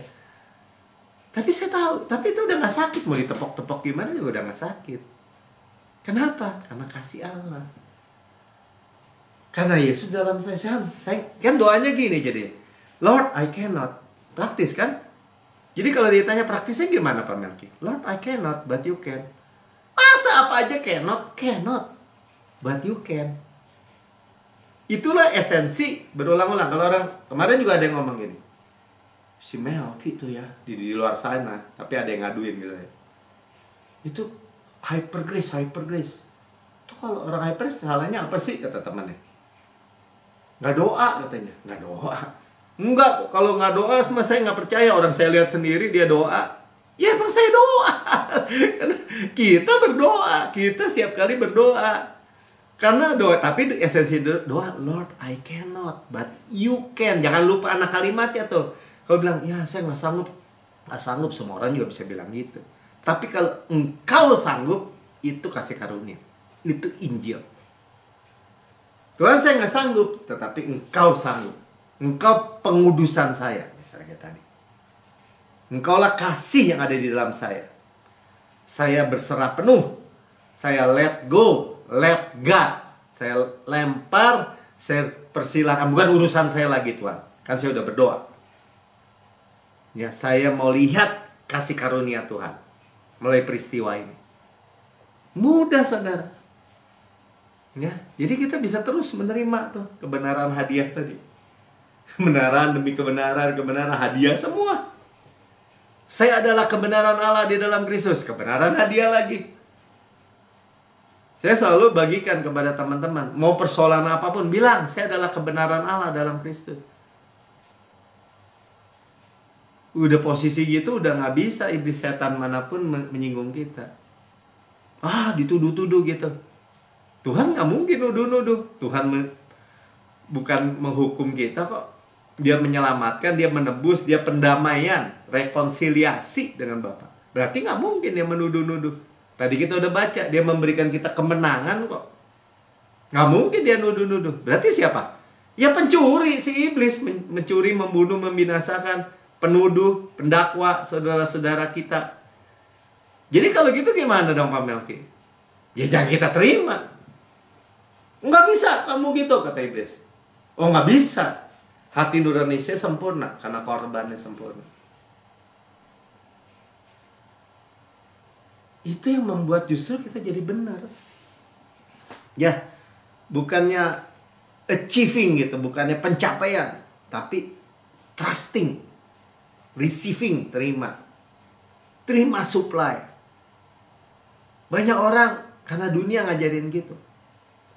Tapi saya tahu, tapi itu udah gak sakit. Mau ditepok-tepok gimana juga udah gak sakit. Kenapa? Karena kasih Allah. Karena Yesus dalam saya kan doanya gini jadi, Lord I cannot. Praktis kan? Jadi kalau ditanya praktisnya gimana Pak Melki? Lord I cannot, but you can. Masa apa aja cannot? Cannot, but you can. Itulah esensi berulang-ulang. Kalau orang, kemarin juga ada yang ngomong gini, si Melki tuh ya di luar sana, tapi ada yang ngaduin gitu ya. Itu hyper grace. Tuh kalau orang hyper grace salahnya apa sih kata temannya? Nggak doa katanya. Nggak doa. Enggak, kalau nggak doa sama saya nggak percaya. Orang saya lihat sendiri dia doa. Ya emang saya doa. Kita berdoa, kita setiap kali berdoa. Karena doa, tapi esensi doa, Lord I cannot, but you can. Jangan lupa anak kalimatnya tuh. Kalau bilang, ya saya nggak sanggup, semua orang juga bisa bilang gitu. Tapi kalau engkau sanggup, itu kasih karunia. Itu Injil. Tuhan saya nggak sanggup, tetapi engkau sanggup. Engkau pengudusan saya, misalnya kayak tadi. Engkaulah kasih yang ada di dalam saya. Saya berserah penuh. Saya let go, let God. Saya lempar, saya persilahkan. Bukan urusan saya lagi Tuhan. Kan saya udah berdoa. Ya, saya mau lihat kasih karunia Tuhan melalui peristiwa ini. Mudah, saudara. Ya, jadi kita bisa terus menerima tuh kebenaran hadiah tadi. Kebenaran demi kebenaran, hadiah semua. Saya adalah kebenaran Allah di dalam Kristus. Kebenaran hadiah lagi. Saya selalu bagikan kepada teman-teman, mau persoalan apapun, bilang, saya adalah kebenaran Allah dalam Kristus. Udah posisi gitu, udah gak bisa iblis setan manapun menyinggung kita. Dituduh-tuduh gitu. Tuhan nggak mungkin nuduh-nuduh. Tuhan bukan menghukum kita kok. Dia menyelamatkan, dia menebus, dia pendamaian, rekonsiliasi dengan Bapa. Berarti nggak mungkin dia menuduh-nuduh. Tadi kita udah baca, dia memberikan kita kemenangan kok. Nggak mungkin dia nuduh-nuduh. Berarti siapa? Ya pencuri, si iblis. Mencuri, membunuh, membinasakan, penuduh, pendakwa, saudara-saudara kita. Jadi kalau gitu gimana dong Pak Melki? Ya jangan kita terima. Nggak bisa kamu gitu, kata iblis. Oh nggak bisa. Hati nurani saya sempurna karena korbannya sempurna. Itu yang membuat justru kita jadi benar. Ya, bukannya achieving gitu, bukannya pencapaian, tapi trusting, receiving, terima. Terima supply. Banyak orang karena dunia ngajarin gitu.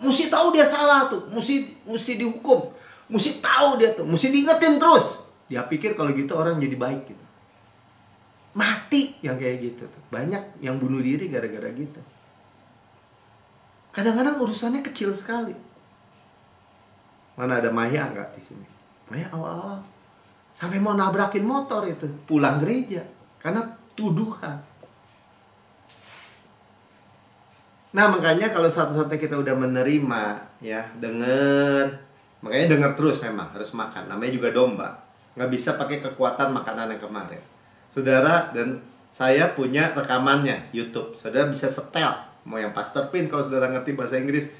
Mesti tahu dia salah tuh, mesti dihukum. Mesti tahu dia tuh, mesti diingetin terus. Dia pikir kalau gitu orang jadi baik gitu. Mati yang kayak gitu tuh. Banyak yang bunuh diri gara-gara gitu. Kadang-kadang urusannya kecil sekali. Mana ada Maya nggak di sini? Maya awal-awal sampai mau nabrakin motor itu, pulang gereja karena tuduhan. Nah makanya kalau satu-satunya kita udah menerima, ya denger. Makanya dengar terus memang, harus makan. Namanya juga domba. Nggak bisa pakai kekuatan makanan yang kemarin. Saudara dan saya punya rekamannya, YouTube. Saudara bisa setel. Mau yang Pastor Pin, kalau saudara ngerti bahasa Inggris.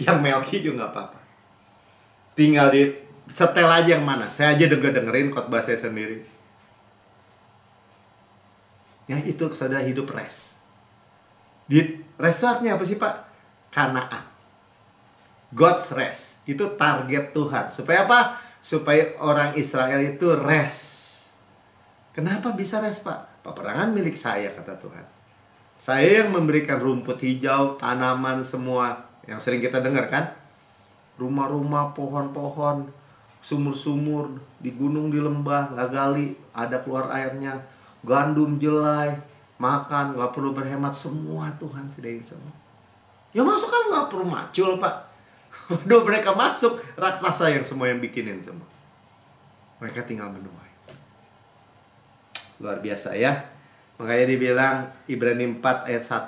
Yang Melki juga nggak apa-apa. Tinggal di setel aja yang mana. Saya aja dengerin khotbah saya sendiri. Ya itu saudara hidup rest. Di restortnya apa sih Pak? Kanaan. God's rest. Itu target Tuhan. Supaya apa? Supaya orang Israel itu rest. Kenapa bisa rest Pak? Peperangan milik saya, kata Tuhan. Saya yang memberikan rumput hijau, tanaman semua. Yang sering kita dengar kan? Rumah-rumah, pohon-pohon, sumur-sumur, di gunung, di lembah, nggak gali, ada keluar airnya. Gandum jelai, makan, nggak perlu berhemat. Semua Tuhan sediain semua. Ya masuk kan nggak perlu macul Pak. Waduh, mereka masuk, raksasa yang semua yang bikinin semua. Mereka tinggal menuai. Luar biasa ya. Makanya dibilang Ibrani 4 ayat 1.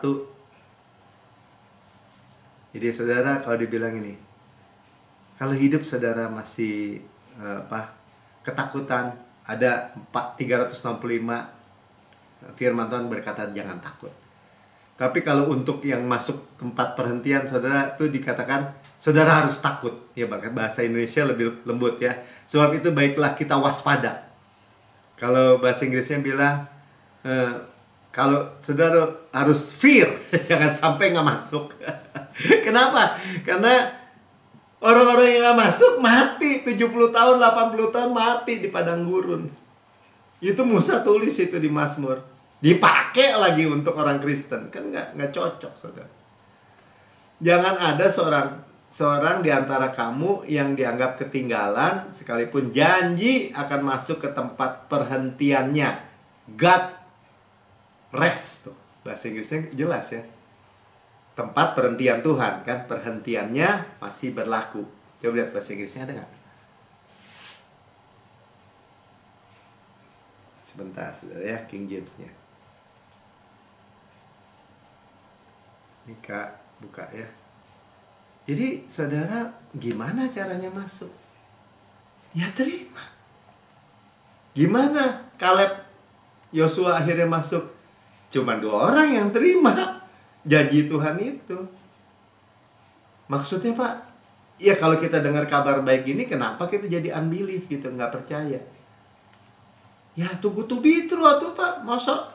Jadi saudara kalau dibilang ini, kalau hidup saudara masih ketakutan, ada 365 firman Tuhan berkata jangan takut. Tapi kalau untuk yang masuk tempat perhentian, saudara itu dikatakan saudara harus takut. Ya bahasa Indonesia lebih lembut ya. Sebab itu baiklah kita waspada. Kalau bahasa Inggrisnya bilang kalau saudara harus fear, jangan sampai nggak masuk. Kenapa? Karena orang-orang yang nggak masuk mati 70 tahun, 80 tahun mati di padang gurun. Itu Musa tulis itu di Mazmur. Dipakai lagi untuk orang Kristen, kan nggak cocok saudara. Jangan ada seorang di antara kamu yang dianggap ketinggalan sekalipun janji akan masuk ke tempat perhentiannya. God rest tuh. Bahasa Inggrisnya jelas ya. Tempat perhentian Tuhan kan, perhentiannya masih berlaku. Coba lihat bahasa Inggrisnya ada nggak? Sebentar ya, King James-nya. Ini Kak, buka ya. Jadi saudara gimana caranya masuk? Ya terima. Gimana Kaleb Yosua akhirnya masuk? Cuma 2 orang yang terima janji Tuhan itu. Maksudnya Pak, ya kalau kita dengar kabar baik ini, kenapa kita jadi unbelief gitu, nggak percaya? Ya tunggu to be true tuh Pak. Masa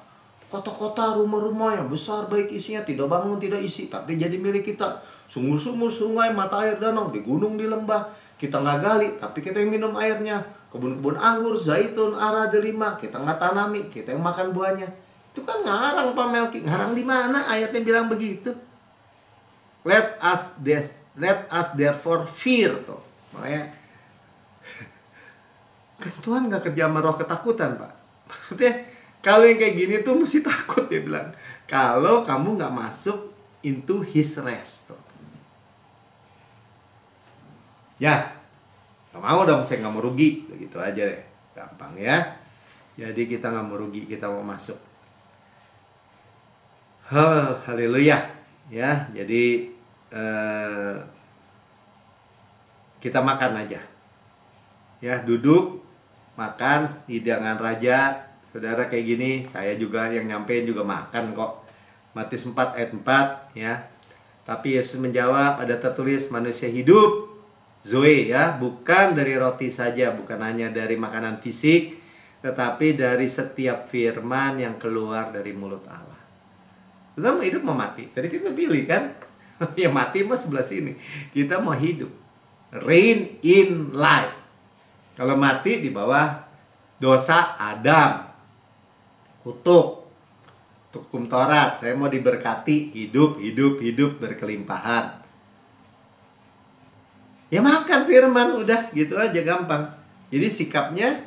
kota-kota, rumah-rumah yang besar baik isinya, tidak bangun, tidak isi, tapi jadi milik kita. Sumur-sumur, sungai, mata air danau, di gunung, di lembah, kita nggak gali, tapi kita yang minum airnya. Kebun-kebun anggur, zaitun, ara, delima, kita nggak tanami, kita yang makan buahnya. Itu kan ngarang Pak Melki. Ngarang di mana ayatnya bilang begitu? Let us therefore fear tuh. Makanya kan Tuhan nggak kerja sama roh ketakutan Pak. Maksudnya kalau yang kayak gini tuh mesti takut, dia bilang. Kalau kamu nggak masuk into his rest. Ya, nggak mau dong, saya nggak mau rugi, begitu aja deh, gampang ya. Jadi kita nggak mau rugi, kita mau masuk. Haleluya, ya. Jadi kita makan aja, ya, duduk makan hidangan raja. Saudara kayak gini, saya juga yang nyampein juga makan kok. Matius 4 ayat 4 ya. Tapi Yesus menjawab, ada tertulis manusia hidup Zoe ya, bukan dari roti saja, bukan hanya dari makanan fisik, tetapi dari setiap firman yang keluar dari mulut Allah. Kita mau hidup mau mati. Tadi kita pilih kan, ya mati mah sebelah sini. Kita mau hidup, reign in life. Kalau mati di bawah dosa Adam, kutuk, hukum Taurat. Saya mau diberkati, hidup berkelimpahan. Ya makan firman, udah gitu aja, gampang. Jadi sikapnya,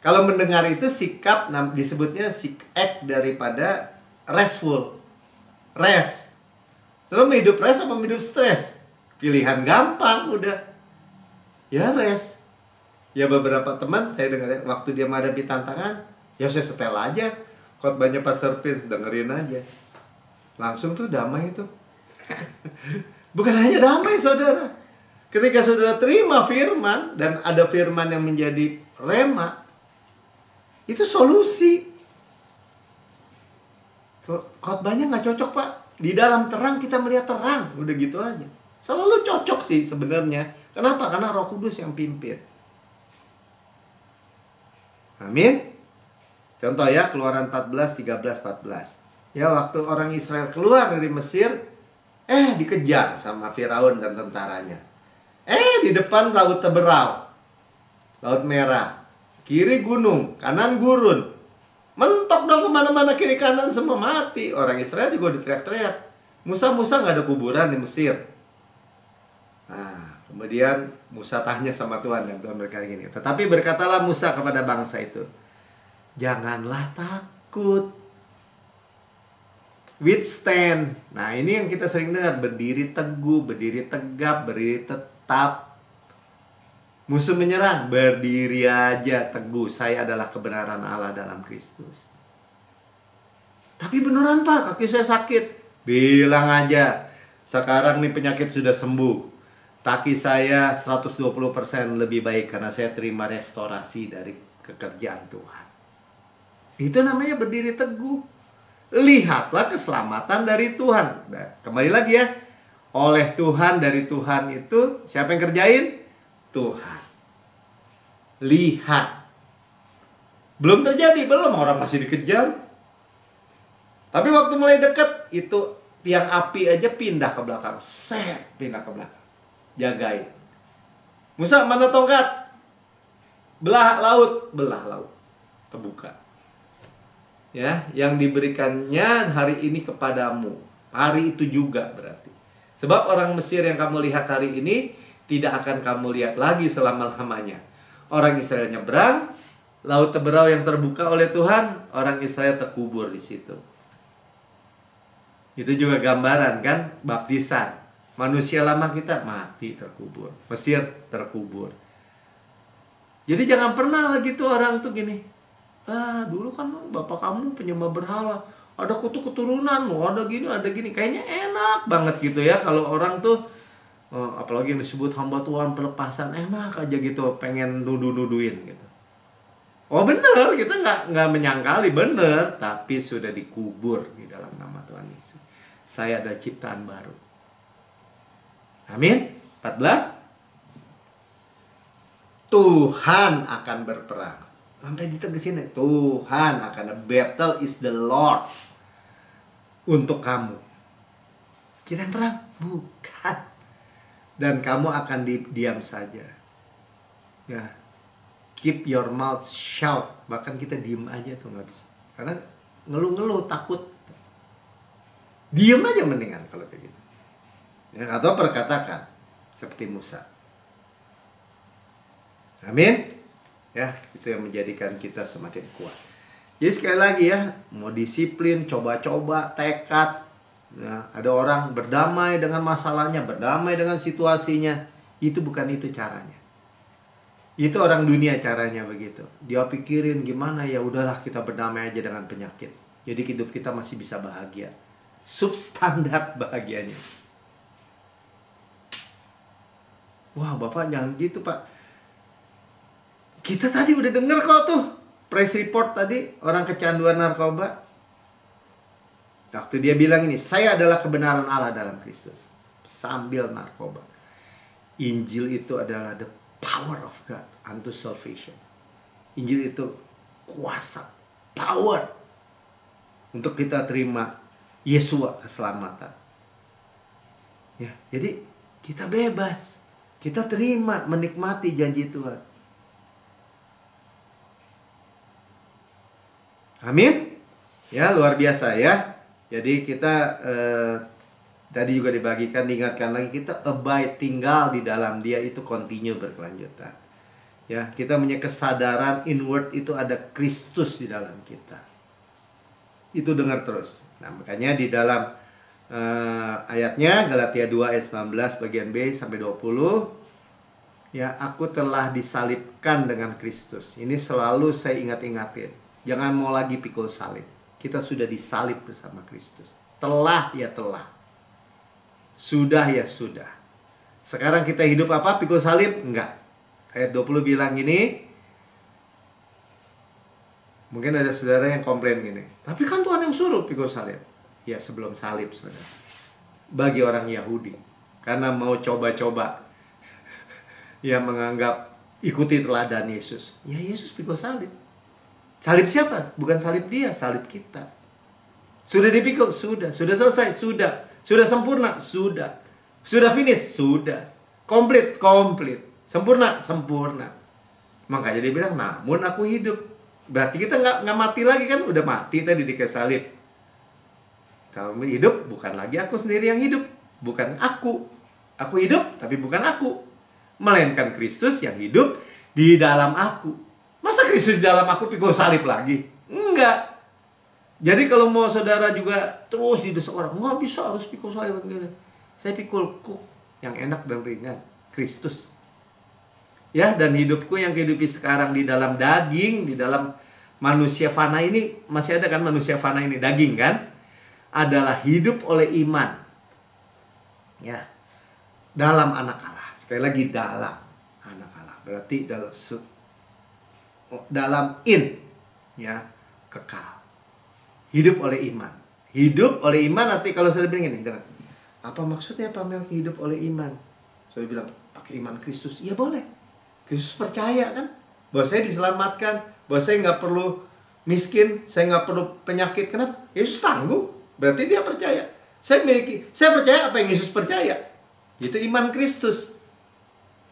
kalau mendengar itu sikap, disebutnya act daripada restful. Rest. Terus mau hidup rest apa hidup stres? Pilihan gampang, udah. Ya rest. Ya beberapa teman saya dengar waktu dia menghadapi tantangan, ya saya setel aja khotbahnya Pastor Vince, dengerin aja. Langsung tuh damai itu. Bukan hanya damai, saudara. Ketika saudara terima firman dan ada firman yang menjadi rema, itu solusi. Khotbahnya nggak cocok, Pak. Di dalam terang kita melihat terang, udah gitu aja. Selalu cocok sih sebenarnya. Kenapa? Karena Roh Kudus yang pimpin. Amin. Contoh ya, Keluaran 14, 13, 14. Ya, waktu orang Israel keluar dari Mesir, dikejar sama Firaun dan tentaranya. Di depan laut Teberau, Laut Merah, kiri gunung, kanan gurun. Mentok dong kemana-mana, kiri kanan semua mati. Orang Israel juga diteriak-teriak. Musa nggak ada kuburan di Mesir. Nah, kemudian Musa tanya sama Tuhan, dan Tuhan berkata gini, tetapi berkatalah Musa kepada bangsa itu, janganlah takut, withstand. Nah, ini yang kita sering dengar, berdiri teguh, berdiri tegap, berdiri tetap. Musuh menyerang, berdiri aja teguh, saya adalah kebenaran Allah dalam Kristus. Tapi beneran Pak, kaki saya sakit. Bilang aja, sekarang nih penyakit sudah sembuh. Kaki saya 120% lebih baik karena saya terima restorasi dari pekerjaan Tuhan. Itu namanya berdiri teguh. Lihatlah keselamatan dari Tuhan. Nah, kembali lagi ya, oleh Tuhan, dari Tuhan itu siapa yang kerjain? Tuhan. Lihat. Belum terjadi, belum, orang masih dikejar. Tapi waktu mulai dekat, itu tiang api aja pindah ke belakang. Pindah ke belakang. Jagain. Musa, mana tongkat? Belah laut. Terbuka. Ya, yang diberikannya hari ini kepadamu. Hari itu juga berarti. Sebab orang Mesir yang kamu lihat hari ini tidak akan kamu lihat lagi selama-lamanya. Orang Israel nyebrang, laut Teberau yang terbuka oleh Tuhan, orang Israel terkubur di situ. Itu juga gambaran kan, baptisan. Manusia lama kita mati terkubur. Mesir terkubur. Jadi jangan pernah lagi tuh orang tuh gini, dulu kan bapak kamu penyembah berhala, ada kutu keturunan loh, ada gini. Kayaknya enak banget gitu ya kalau orang tuh, apalagi yang disebut hamba Tuhan pelepasan, enak aja gitu, pengen nuduh-nuduhin gitu. Oh bener, kita nggak menyangkali, bener, tapi sudah dikubur di dalam nama Tuhan Yesus. Saya ada ciptaan baru. Amin. 14. Tuhan akan berperang. Sampai ditegesin, Tuhan akan, the battle is the Lord. Untuk kamu. Kita yang perang? Bukan. Dan kamu akan diam saja. Ya. Keep your mouth shut. Bahkan kita diem aja tuh, nggak bisa. Karena ngeluh-ngeluh, takut. Diem aja mendingan kalau kayak gitu. Ya, atau perkatakan seperti Musa. Amin. Ya, itu yang menjadikan kita semakin kuat. Jadi sekali lagi ya, mau disiplin, coba-coba, tekad, Ya, ada orang berdamai dengan masalahnya, berdamai dengan situasinya. Itu bukan itu caranya. Itu orang dunia caranya begitu. Dia pikirin gimana, ya udahlah kita berdamai aja dengan penyakit. Jadi hidup kita masih bisa bahagia. Substandar bahagianya. Wah, Bapak jangan gitu, Pak. Kita tadi udah denger kok tuh press report tadi, orang kecanduan narkoba. Waktu dia bilang ini, saya adalah kebenaran Allah dalam Kristus. Sambil narkoba. Injil itu adalah the power of God unto salvation. Injil itu kuasa, power untuk kita terima Yesua keselamatan. Ya, jadi kita bebas. Kita terima, menikmati janji Tuhan. Amin. Ya, luar biasa ya. Jadi kita tadi juga dibagikan, diingatkan lagi, kita abide, tinggal di dalam Dia, itu continue, berkelanjutan. Ya, kita punya kesadaran inward itu ada Kristus di dalam kita. Itu dengar terus. Nah, makanya di dalam ayatnya Galatia 2 ayat 19 bagian B sampai 20, ya, aku telah disalibkan dengan Kristus. Ini selalu saya ingat-ingatin. Jangan mau lagi pikul salib. Kita sudah disalib bersama Kristus. Telah ya telah. Sudah ya sudah. Sekarang kita hidup apa? Pikul salib? Enggak. Ayat 20 bilang gini. Mungkin ada saudara yang komplain gini, tapi kan Tuhan yang suruh pikul salib. Ya, sebelum salib, saudara. Bagi orang Yahudi, karena mau coba-coba, ya, menganggap ikuti teladan Yesus. Ya, Yesus pikul salib. Salib siapa? Bukan salib dia, salib kita. Sudah dipikul? Sudah. Sudah selesai? Sudah. Sudah sempurna? Sudah. Sudah finish? Sudah. Komplit? Komplit. Sempurna? Sempurna. Makanya dia bilang, namun aku hidup. Berarti kita nggak mati lagi kan? Udah mati tadi di kayu salib. Kalau hidup, bukan lagi aku sendiri yang hidup. Bukan aku. Aku hidup, tapi bukan aku. Melainkan Kristus yang hidup di dalam aku. Masa Kristus di dalam aku pikul salib lagi? Enggak. Jadi kalau mau saudara juga terus didesak orang, nggak bisa, harus pikul salib. Saya pikul kuk yang enak dan ringan, Kristus. Ya, dan hidupku yang kehidupi sekarang di dalam daging, di dalam manusia fana ini, masih ada kan manusia fana ini, daging kan? Adalah hidup oleh iman. Ya. Dalam anak Allah. Sekali lagi, dalam anak Allah. Berarti dalam ya, kekal. Hidup oleh iman. Hidup oleh iman nanti kalau saya bilang ini, apa maksudnya Pak Melki hidup oleh iman? Saya bilang pakai iman Kristus. Ya boleh. Kristus percaya kan bahwa saya diselamatkan, bahwa saya nggak perlu miskin, saya nggak perlu penyakit. Kenapa? Yesus tanggung. Berarti dia percaya. Saya percaya apa yang Yesus percaya. Itu iman Kristus.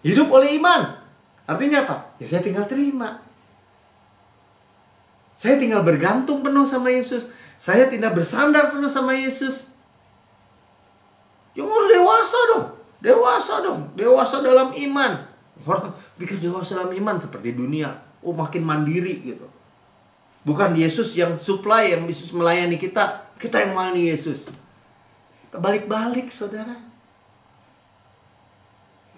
Hidup oleh iman. Artinya apa? Ya saya tinggal terima. Saya tinggal bergantung penuh sama Yesus. Saya tidak bersandar penuh sama Yesus. Yang harus dewasa dong. Dewasa dong. Dewasa dalam iman. Orang pikir dewasa dalam iman seperti dunia. Oh, makin mandiri gitu. Bukan Yesus yang supply, yang Yesus melayani kita. Kita yang melayani Yesus. Balik-balik, saudara.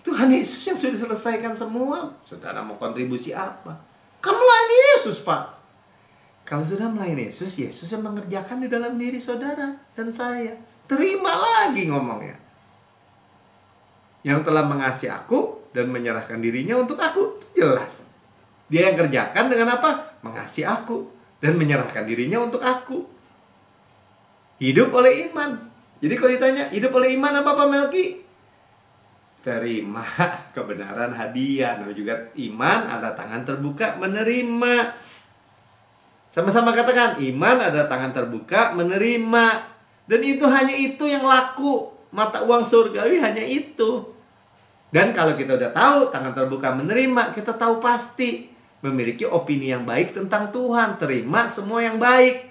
Tuhan Yesus yang sudah selesaikan semua. Saudara mau kontribusi apa? Kan melayani Yesus, Pak. Kalau sudah melayani Yesus, Yesus yang mengerjakan di dalam diri saudara dan saya. Terima lagi ngomongnya. Yang telah mengasihi aku dan menyerahkan dirinya untuk aku. Itu jelas. Dia yang kerjakan dengan apa? Mengasihi aku dan menyerahkan dirinya untuk aku. Hidup oleh iman. Jadi kalau ditanya, hidup oleh iman apa Pak Melki? Terima kebenaran hadiah. Namanya juga iman, ada tangan terbuka menerima. Sama-sama katakan, iman ada tangan terbuka menerima. Dan itu hanya itu yang laku. Mata uang surgawi hanya itu. Dan kalau kita udah tahu tangan terbuka menerima, kita tahu pasti memiliki opini yang baik tentang Tuhan. Terima semua yang baik.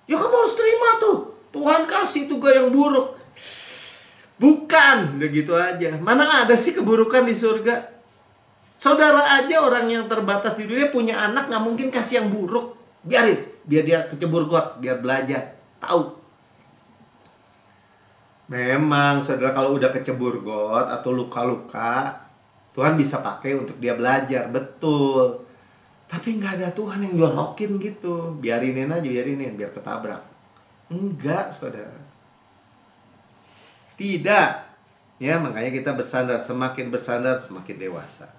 Ya kamu harus terima tuh. Tuhan kasih itu gak yang buruk. Bukan, udah gitu aja. Mana ada sih keburukan di surga? Saudara aja orang yang terbatas di dunia punya anak, gak mungkin kasih yang buruk. Biarin, biar dia kecebur got, biar belajar, tahu. Memang saudara, kalau udah kecebur got atau luka-luka, Tuhan bisa pakai untuk dia belajar, betul. Tapi nggak ada Tuhan yang jorokin gitu. Biarinin aja, biarinin, biar ketabrak. Enggak, saudara. Tidak. Ya, makanya kita bersandar, semakin bersandar semakin dewasa.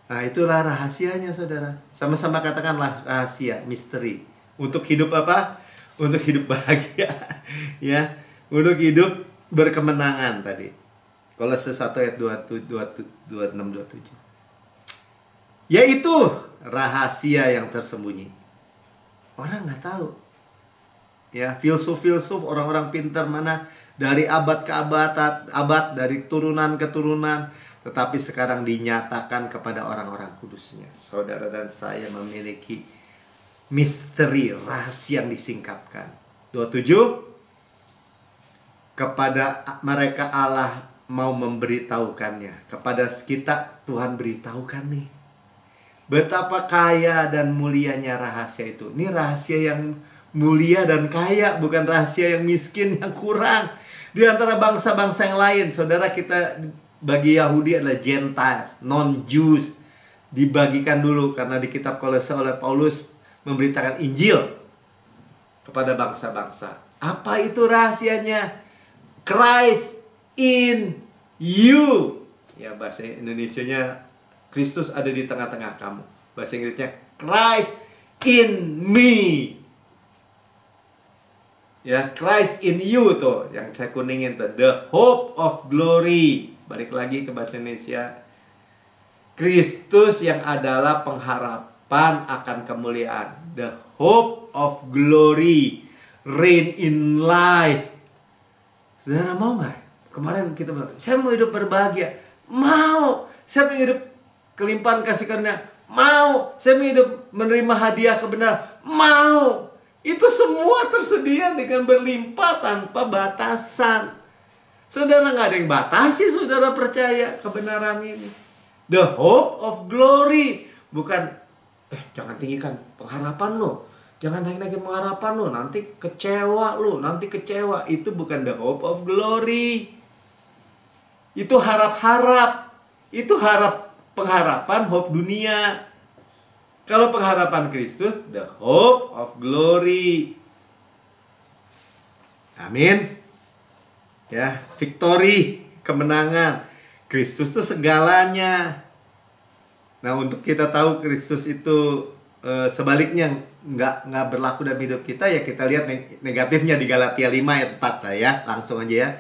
Nah, itulah rahasianya, saudara. Sama-sama katakanlah rahasia, misteri. Untuk hidup apa? Untuk hidup bahagia. Ya, untuk hidup berkemenangan tadi. Kolose 1 ayat 26-27. Yaitu rahasia yang tersembunyi. Orang nggak tahu. Ya, filsuf-filsuf, orang-orang pintar mana dari abad ke abad, dari turunan ke turunan, tetapi sekarang dinyatakan kepada orang-orang kudusnya. Saudara dan saya memiliki misteri, rahasia yang disingkapkan. 27. Kepada mereka Allah mau memberitahukannya. Kepada kita Tuhan beritahukan nih. Betapa kaya dan mulianya rahasia itu. Ini rahasia yang mulia dan kaya, bukan rahasia yang miskin, yang kurang. Di antara bangsa-bangsa yang lain, saudara, kita bagi Yahudi adalah Gentiles, non-Jews. Dibagikan dulu karena di kitab Kolose oleh Paulus memberitakan Injil kepada bangsa-bangsa. Apa itu rahasianya? Christ in you. Ya, bahasa Indonesianya Kristus ada di tengah-tengah kamu. Bahasa Inggrisnya Christ in me. Ya, Christ in you tuh, yang saya kuningin tuh, the hope of glory. Balik lagi ke bahasa Indonesia. Kristus yang adalah pengharapan akan kemuliaan. The hope of glory. Reign in life. Saudara mau nggak? Kemarin kita bilang, saya mau hidup berbahagia. Mau. Saya mau hidup kelimpahan kasih karunia. Mau. Saya mau hidup menerima hadiah kebenaran. Mau. Itu semua tersedia dengan berlimpah tanpa batasan. Saudara, nggak ada yang batasi, saudara percaya kebenaran ini. The hope of glory. Bukan, jangan tinggikan pengharapan lo. Jangan naik-naikin pengharapan lo. Nanti kecewa lo. Nanti kecewa. Itu bukan the hope of glory. Itu harap-harap. Itu pengharapan hope dunia. Kalau pengharapan Kristus, the hope of glory. Amin. Ya, victory, kemenangan. Kristus itu segalanya. Nah, untuk kita tahu Kristus itu sebaliknya nggak berlaku dalam hidup kita, ya kita lihat negatifnya di Galatia 5 ayat 4 lah ya. Langsung aja ya.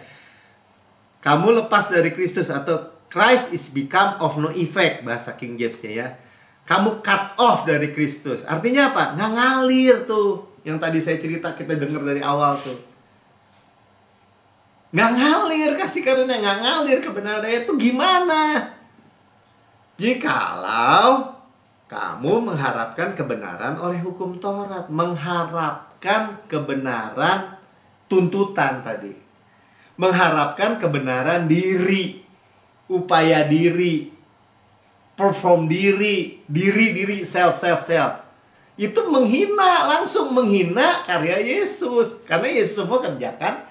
Kamu lepas dari Kristus, atau Christ is become of no effect, bahasa King James ya. Kamu cut off dari Kristus. Artinya apa? Nggak ngalir tuh. Yang tadi saya cerita, kita dengar dari awal tuh. Nggak ngalir kasih karunia, nggak ngalir kebenaran itu gimana? Jikalau kamu mengharapkan kebenaran oleh hukum Taurat, mengharapkan kebenaran tuntutan tadi, mengharapkan kebenaran diri, upaya diri, perform diri, self. Itu menghina, langsung menghina karya Yesus. Karena Yesus semua kerjakan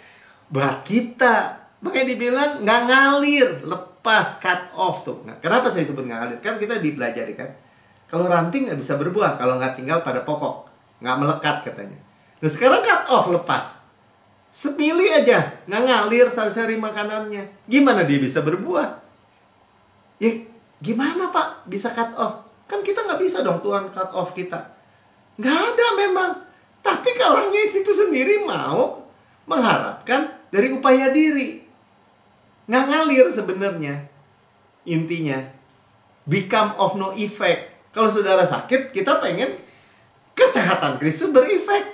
buat kita. Makanya dibilang nggak ngalir, lepas, cut off tuh. Kenapa saya sebut nggak ngalir? Kan kita dipelajari kan, kalau ranting nggak bisa berbuah kalau nggak tinggal pada pokok, nggak melekat katanya. Nah sekarang cut off, lepas, semili aja, nggak ngalir sari-sari makanannya. Gimana dia bisa berbuah? Ya gimana Pak bisa cut off? Kan kita nggak bisa dong Tuhan cut off kita. Nggak ada memang. Tapi kalau orang Yesus itu sendiri mau mengharapkan dari upaya diri. Nggak ngalir sebenarnya. Intinya become of no effect. Kalau saudara sakit, kita pengen kesehatan Kristus berefek.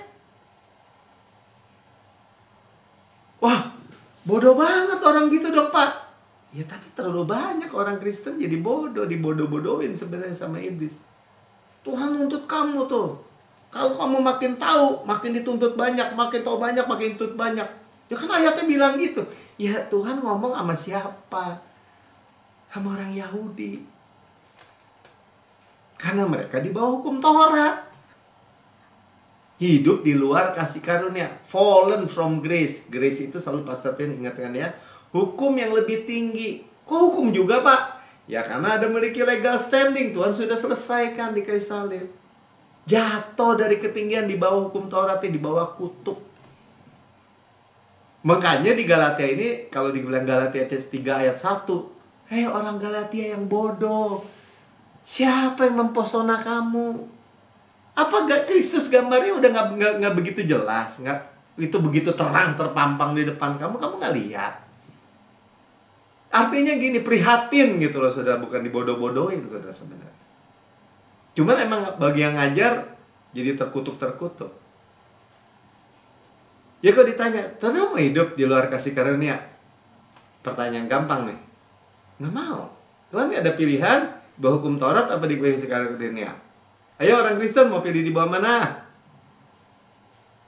Wah, bodoh banget orang gitu dong Pak. Ya tapi terlalu banyak orang Kristen jadi bodoh, dibodoh-bodohin sebenarnya sama iblis. Tuhan nuntut kamu tuh. Kalau kamu makin tahu, makin dituntut banyak, makin tahu banyak, makin dituntut banyak. Ya kan ayatnya bilang gitu. Ya Tuhan ngomong sama siapa? Sama orang Yahudi. Karena mereka di bawah hukum Taurat. hidup di luar kasih karunia, fallen from grace. Grace itu selalu Pastor Pen ingatkan ya, hukum yang lebih tinggi. Kok hukum juga, Pak? Ya karena ada memiliki legal standing. Tuhan sudah selesaikan di kayu salib. Jatuh dari ketinggian di bawah hukum Taurat, di bawah kutuk. Makanya di Galatia ini, kalau dibilang Galatia 3 ayat 1, hei orang Galatia yang bodoh, siapa yang mempesona kamu? Apa gak Kristus gambarnya udah nggak begitu jelas, nggak itu begitu terang terpampang di depan kamu nggak lihat? Artinya gini, prihatin gitu loh saudara, bukan dibodoh-bodohin saudara sebenarnya. Cuman emang bagi yang ngajar jadi terkutuk-terkutuk. Ya kok ditanya, terus mau hidup di luar kasih karunia? Pertanyaan gampang nih. Nggak mau. Tuhan ada pilihan bahwa hukum Taurat apa di kasih karunia? Ayo orang Kristen mau pilih di bawah mana?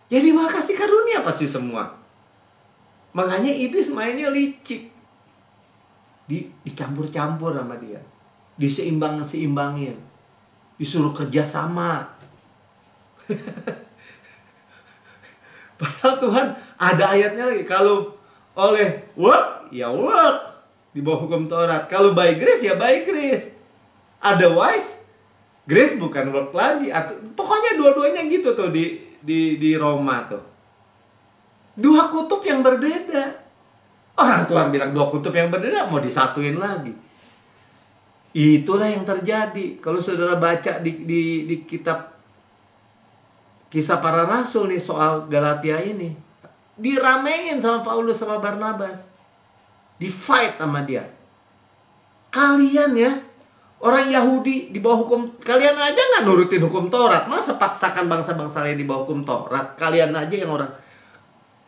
Ya di bawah kasih karunia pasti semua. Makanya iblis mainnya licik. Dicampur-campur sama dia. Diseimbangin. Disuruh kerja sama. Padahal Tuhan ada ayatnya lagi. Kalau oleh work, ya work. Di bawah hukum Taurat. Kalau by grace, ya by grace. Otherwise, grace bukan work lagi. Pokoknya dua-duanya gitu tuh di Roma tuh. Dua kutub yang berbeda. Orang Tuhan bilang dua kutub yang berbeda, mau disatuin lagi. Itulah yang terjadi. Kalau saudara baca di kitab Kisah Para Rasul nih soal Galatia ini, diramein sama Paulus sama Barnabas, di fight sama dia. Kalian ya, orang Yahudi di bawah hukum, kalian aja nggak nurutin hukum Taurat, masa paksakan bangsa-bangsa lain di bawah hukum Taurat? Kalian aja yang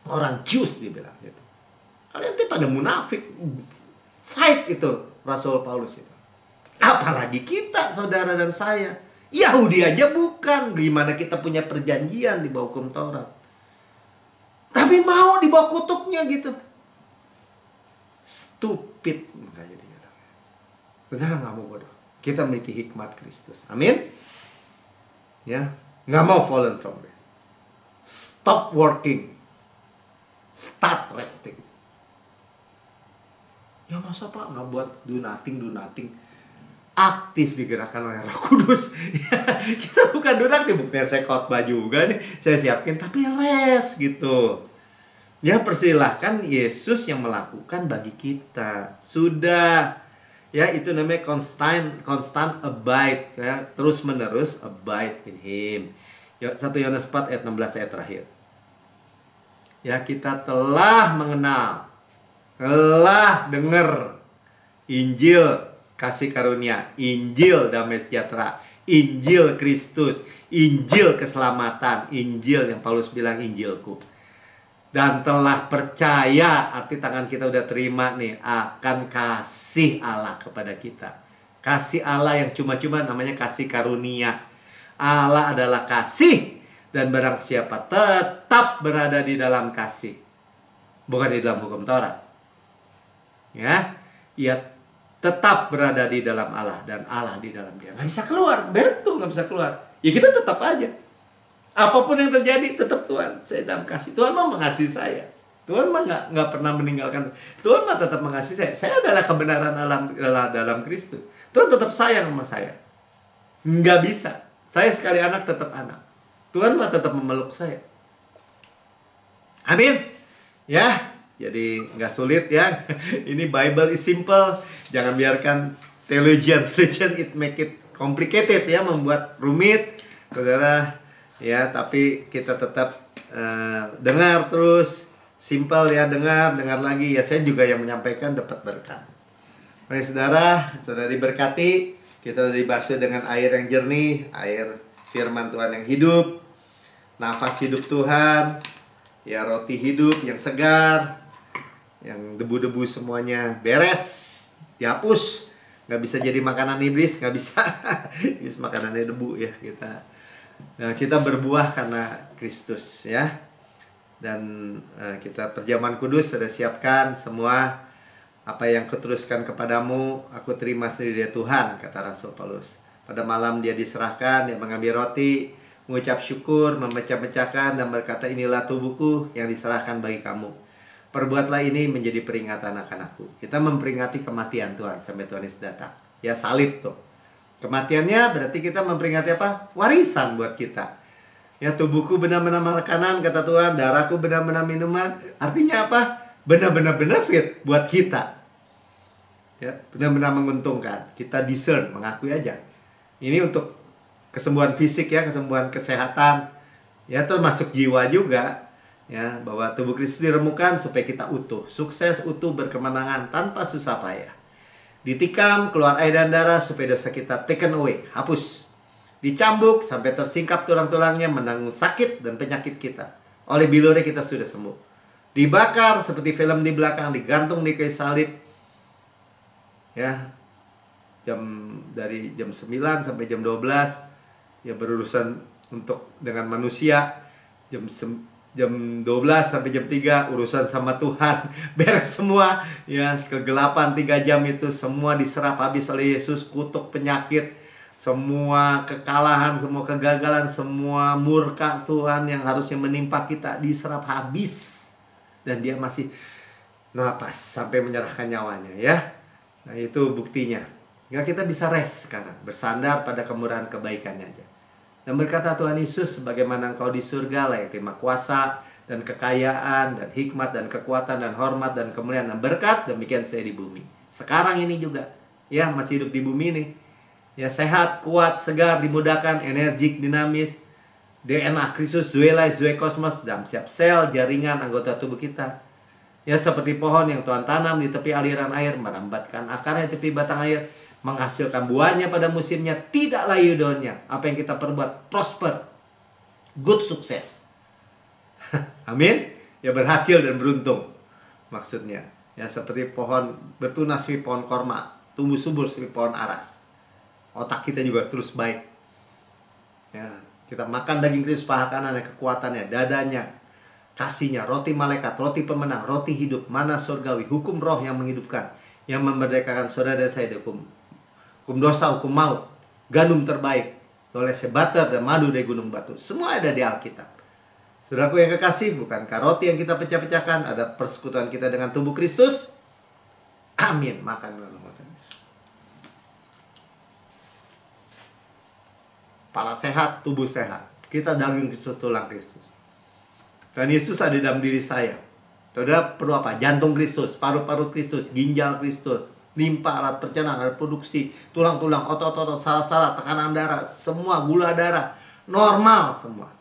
orang Jews dibilang gitu. Kalian tuh pada munafik. Fight itu Rasul Paulus itu. Apalagi kita, saudara dan saya. Yahudi aja bukan. Gimana kita punya perjanjian di bawah hukum Taurat. Tapi mau di bawah kutubnya gitu. Stupid. Saudara nggak mau bodoh. Kita memiliki hikmat Kristus. Amin. Ya, nggak mau fallen from grace. Stop working. Start resting. Ya masa Pak nggak buat do nothing. Aktif digerakkan oleh Roh Kudus. Kita bukan do nothing. Buktinya saya khotbah juga nih. Saya siapin tapi rest gitu. Ya persilahkan Yesus yang melakukan bagi kita. Sudah. Ya itu namanya constant abide. Ya, terus menerus abide in Him. 1 Yohanes 4 ayat 16 ayat terakhir. Ya kita telah mengenal, telah dengar Injil kasih karunia, Injil damai sejahtera, Injil Kristus, Injil keselamatan, Injil yang Paulus bilang Injilku. Dan telah percaya, arti tangan kita udah terima nih, akan kasih Allah kepada kita. Kasih Allah yang cuma-cuma namanya kasih karunia. Allah adalah kasih, dan barang siapa tetap berada di dalam kasih, bukan di dalam hukum Taurat, ya, ia tetap berada di dalam Allah dan Allah di dalam dia. Nggak bisa keluar, betul nggak bisa keluar. Ya kita tetap aja. Apapun yang terjadi, tetap Tuhan. Saya dalam kasih. Tuhan mah mengasihi saya. Tuhan mah nggak pernah meninggalkan. Tuhan mah tetap mengasihi saya. Saya adalah kebenaran dalam Kristus. Tuhan tetap sayang sama saya. Nggak bisa. Saya sekali anak tetap anak. Tuhan mah tetap memeluk saya. Amin. Ya. Jadi nggak sulit ya. Ini Bible is simple. Jangan biarkan theologian it make it complicated ya, membuat rumit, saudara. Ya, tapi kita tetap dengar terus, simple ya, dengar lagi. Ya saya juga yang menyampaikan dapat berkat. Mari saudara diberkati. Kita dibasuh dengan air yang jernih, air firman Tuhan yang hidup, nafas hidup Tuhan, ya roti hidup yang segar. Yang debu-debu semuanya beres, dihapus. Nggak bisa jadi makanan iblis, nggak bisa. Iblis makanannya debu ya kita. Nah, kita berbuah karena Kristus ya. Dan kita perjamuan kudus sudah siapkan semua. Apa yang kuteruskan kepadamu, aku terima sendiri dari Tuhan, kata Rasul Paulus. Pada malam dia diserahkan, dia mengambil roti, mengucap syukur, memecah-mecahkan dan berkata, inilah tubuhku yang diserahkan bagi kamu. Perbuatlah ini menjadi peringatan akan aku. Kita memperingati kematian Tuhan sampai Tuhan Yesus datang. Ya, salib tuh. Kematiannya berarti kita memperingati apa? Warisan buat kita. Ya, tubuhku benar-benar makanan, kata Tuhan, darahku benar-benar minuman. Artinya apa? Benar-benar benefit buat kita. Ya, benar-benar menguntungkan. Kita discern, mengakui aja. Ini untuk kesembuhan fisik ya, kesembuhan kesehatan. Ya, termasuk jiwa juga. Ya, bahwa tubuh Kristus diremukkan supaya kita utuh, sukses, utuh, berkemenangan tanpa susah payah. Ditikam, keluar air dan darah supaya dosa kita taken away, hapus. Dicambuk sampai tersingkap tulang-tulangnya, menanggung sakit dan penyakit kita. Oleh bilurnya kita sudah sembuh. Dibakar seperti film di belakang, digantung di kayu salib. Ya, dari jam 9 sampai jam 12 ya, berurusan untuk dengan manusia. Jam 12 sampai jam 3 urusan sama Tuhan. Beres semua ya, kegelapan 3 jam itu semua diserap habis oleh Yesus. Kutuk penyakit, semua kekalahan, semua kegagalan, semua murka Tuhan yang harusnya menimpa kita diserap habis. Dan dia masih napas sampai menyerahkan nyawanya ya. Nah, itu buktinya. Ya, kita bisa rest sekarang, bersandar pada kemurahan kebaikannya aja. Dan berkata Tuhan Yesus, sebagaimana engkau di surga layak terima kuasa dan kekayaan dan hikmat dan kekuatan dan hormat dan kemuliaan dan berkat, demikian saya di bumi. Sekarang ini juga ya, masih hidup di bumi ini. Ya, sehat, kuat, segar, dimudahkan, energik, dinamis. DNA Kristus, zoe kosmos, dalam setiap sel, jaringan, anggota tubuh kita. Ya, seperti pohon yang Tuhan tanam di tepi aliran air, merambatkan akarnya di tepi batang air, menghasilkan buahnya pada musimnya, tidak layu daunnya. Apa yang kita perbuat prosper, good, sukses. Amin. Ya, berhasil dan beruntung maksudnya. Ya, seperti pohon bertunas seperti pohon korma, tumbuh subur seperti pohon aras. Otak kita juga terus baik. Ya, kita makan daging Kristus, paha kanannya, kekuatannya, dadanya, kasihnya, roti malaikat, roti pemenang, roti hidup, mana surgawi, hukum roh yang menghidupkan, yang memerdekakan saudara dan saya dari hukum dosa, hukum maut, gandum terbaik, oleh butter dan madu dari gunung batu. Semua ada di Alkitab. Saudaraku yang kekasih, bukankah roti yang kita pecah-pecahkan ada persekutuan kita dengan tubuh Kristus? Amin. Makan dulu. Kepala sehat, tubuh sehat. Kita daging Kristus, tulang Kristus. Dan Yesus ada dalam diri saya. Saudara perlu apa? Jantung Kristus, paru-paru Kristus, ginjal Kristus, limpa, alat pencernaan, alat produksi, tulang-tulang, otot-otot, saraf-saraf, tekanan darah, semua, gula darah, normal semua.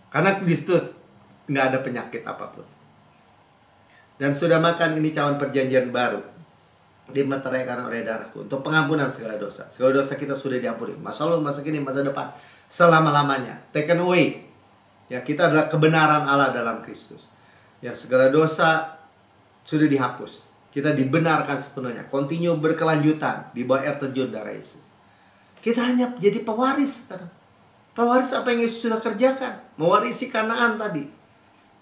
Karena Kristus nggak ada penyakit apapun. Dan sudah makan ini cawan perjanjian baru, dimeteraikan oleh darahku untuk pengampunan segala dosa. Segala dosa kita sudah diampuni. Masa lalu, masa kini, masa depan, selama-lamanya. Taken away. Ya, kita adalah kebenaran Allah dalam Kristus. Ya, segala dosa sudah dihapus. Kita dibenarkan sepenuhnya. Continue berkelanjutan di bawah air terjun darah Yesus. Kita hanya jadi pewaris sekarang. Pewaris apa yang Yesus sudah kerjakan. Mewarisi Kanaan tadi.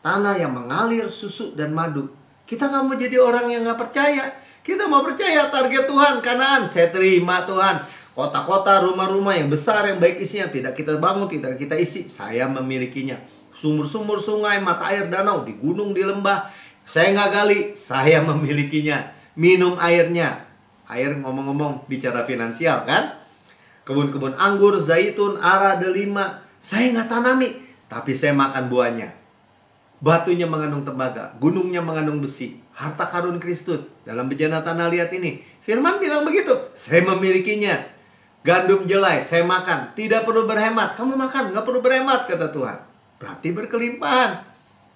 Tanah yang mengalir susu dan madu. Kita nggak mau jadi orang yang nggak percaya. Kita mau percaya target Tuhan, Kanaan. Saya terima Tuhan. Kota-kota, rumah-rumah yang besar, yang baik isinya, tidak kita bangun, tidak kita isi. Saya memilikinya. Sumur-sumur, sungai, mata air, danau, di gunung, di lembah. Saya nggak gali, saya memilikinya. Minum airnya. Air ngomong-ngomong bicara finansial kan. Kebun-kebun anggur, zaitun, ara, delima. Saya nggak tanami, tapi saya makan buahnya. Batunya mengandung tembaga, gunungnya mengandung besi. Harta karun Kristus dalam bejana tanah liat ini. Firman bilang begitu, saya memilikinya. Gandum jelai, saya makan. Tidak perlu berhemat. Kamu makan, nggak perlu berhemat, kata Tuhan. Berarti berkelimpahan.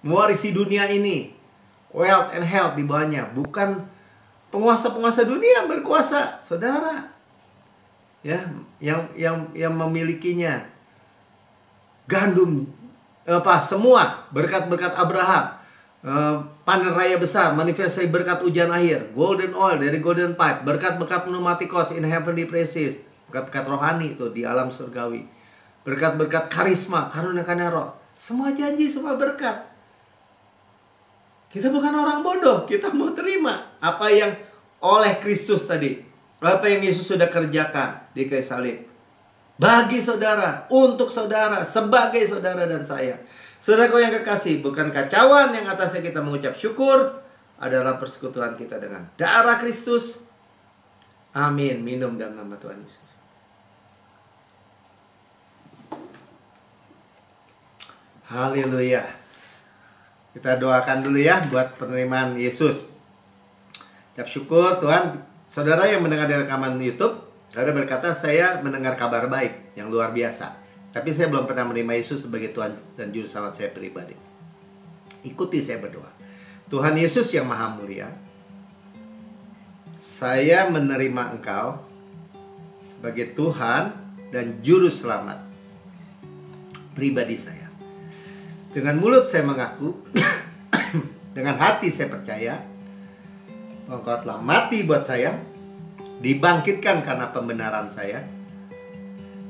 Mewarisi dunia ini. Wealth and health di bawahnya. Bukan penguasa-penguasa dunia yang berkuasa, saudara. Ya, yang memilikinya. Gandum, semua berkat-berkat Abraham. Panen raya besar, manifestasi berkat ujian akhir. Golden oil dari golden pipe. Berkat-berkat pneumatikos in heavenly places. Berkat-berkat rohani itu di alam surgawi. Berkat-berkat karisma, karunia-karunia roh. Semua janji, semua berkat. Kita bukan orang bodoh. Kita mau terima apa yang oleh Kristus tadi. Apa yang Yesus sudah kerjakan di kayu salib. bagi saudara, untuk saudara, sebagai saudara dan saya. Saudaraku yang kekasih, bukan kacauan yang atasnya kita mengucap syukur adalah persekutuan kita dengan darah Kristus. Amin. Minum dalam nama Tuhan Yesus. Haleluya. Kita doakan dulu ya buat penerimaan Yesus. Ucap syukur Tuhan. Saudara yang mendengar dari rekaman YouTube, saudara berkata, saya mendengar kabar baik yang luar biasa, tapi saya belum pernah menerima Yesus sebagai Tuhan dan Juru Selamat saya pribadi. Ikuti saya berdoa. Tuhan Yesus yang maha mulia, saya menerima Engkau sebagai Tuhan dan Juru Selamat pribadi saya. Dengan mulut saya mengaku, dengan hati saya percaya bahwa Engkau telah mati buat saya, dibangkitkan karena pembenaran saya,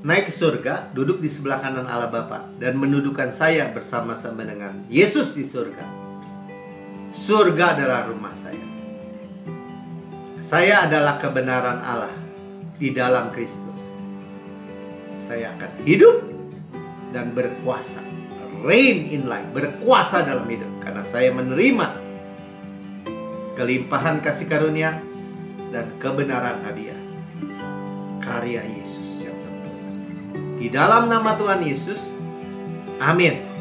naik ke surga, duduk di sebelah kanan Allah Bapa, dan mendudukan saya bersama-sama dengan Yesus di surga. Surga adalah rumah saya. Saya adalah kebenaran Allah di dalam Kristus. Saya akan hidup dan berkuasa, reign in life, berkuasa dalam hidup, karena saya menerima kelimpahan kasih karunia dan kebenaran hadiah karya Yesus yang sempurna. Di dalam nama Tuhan Yesus, amin.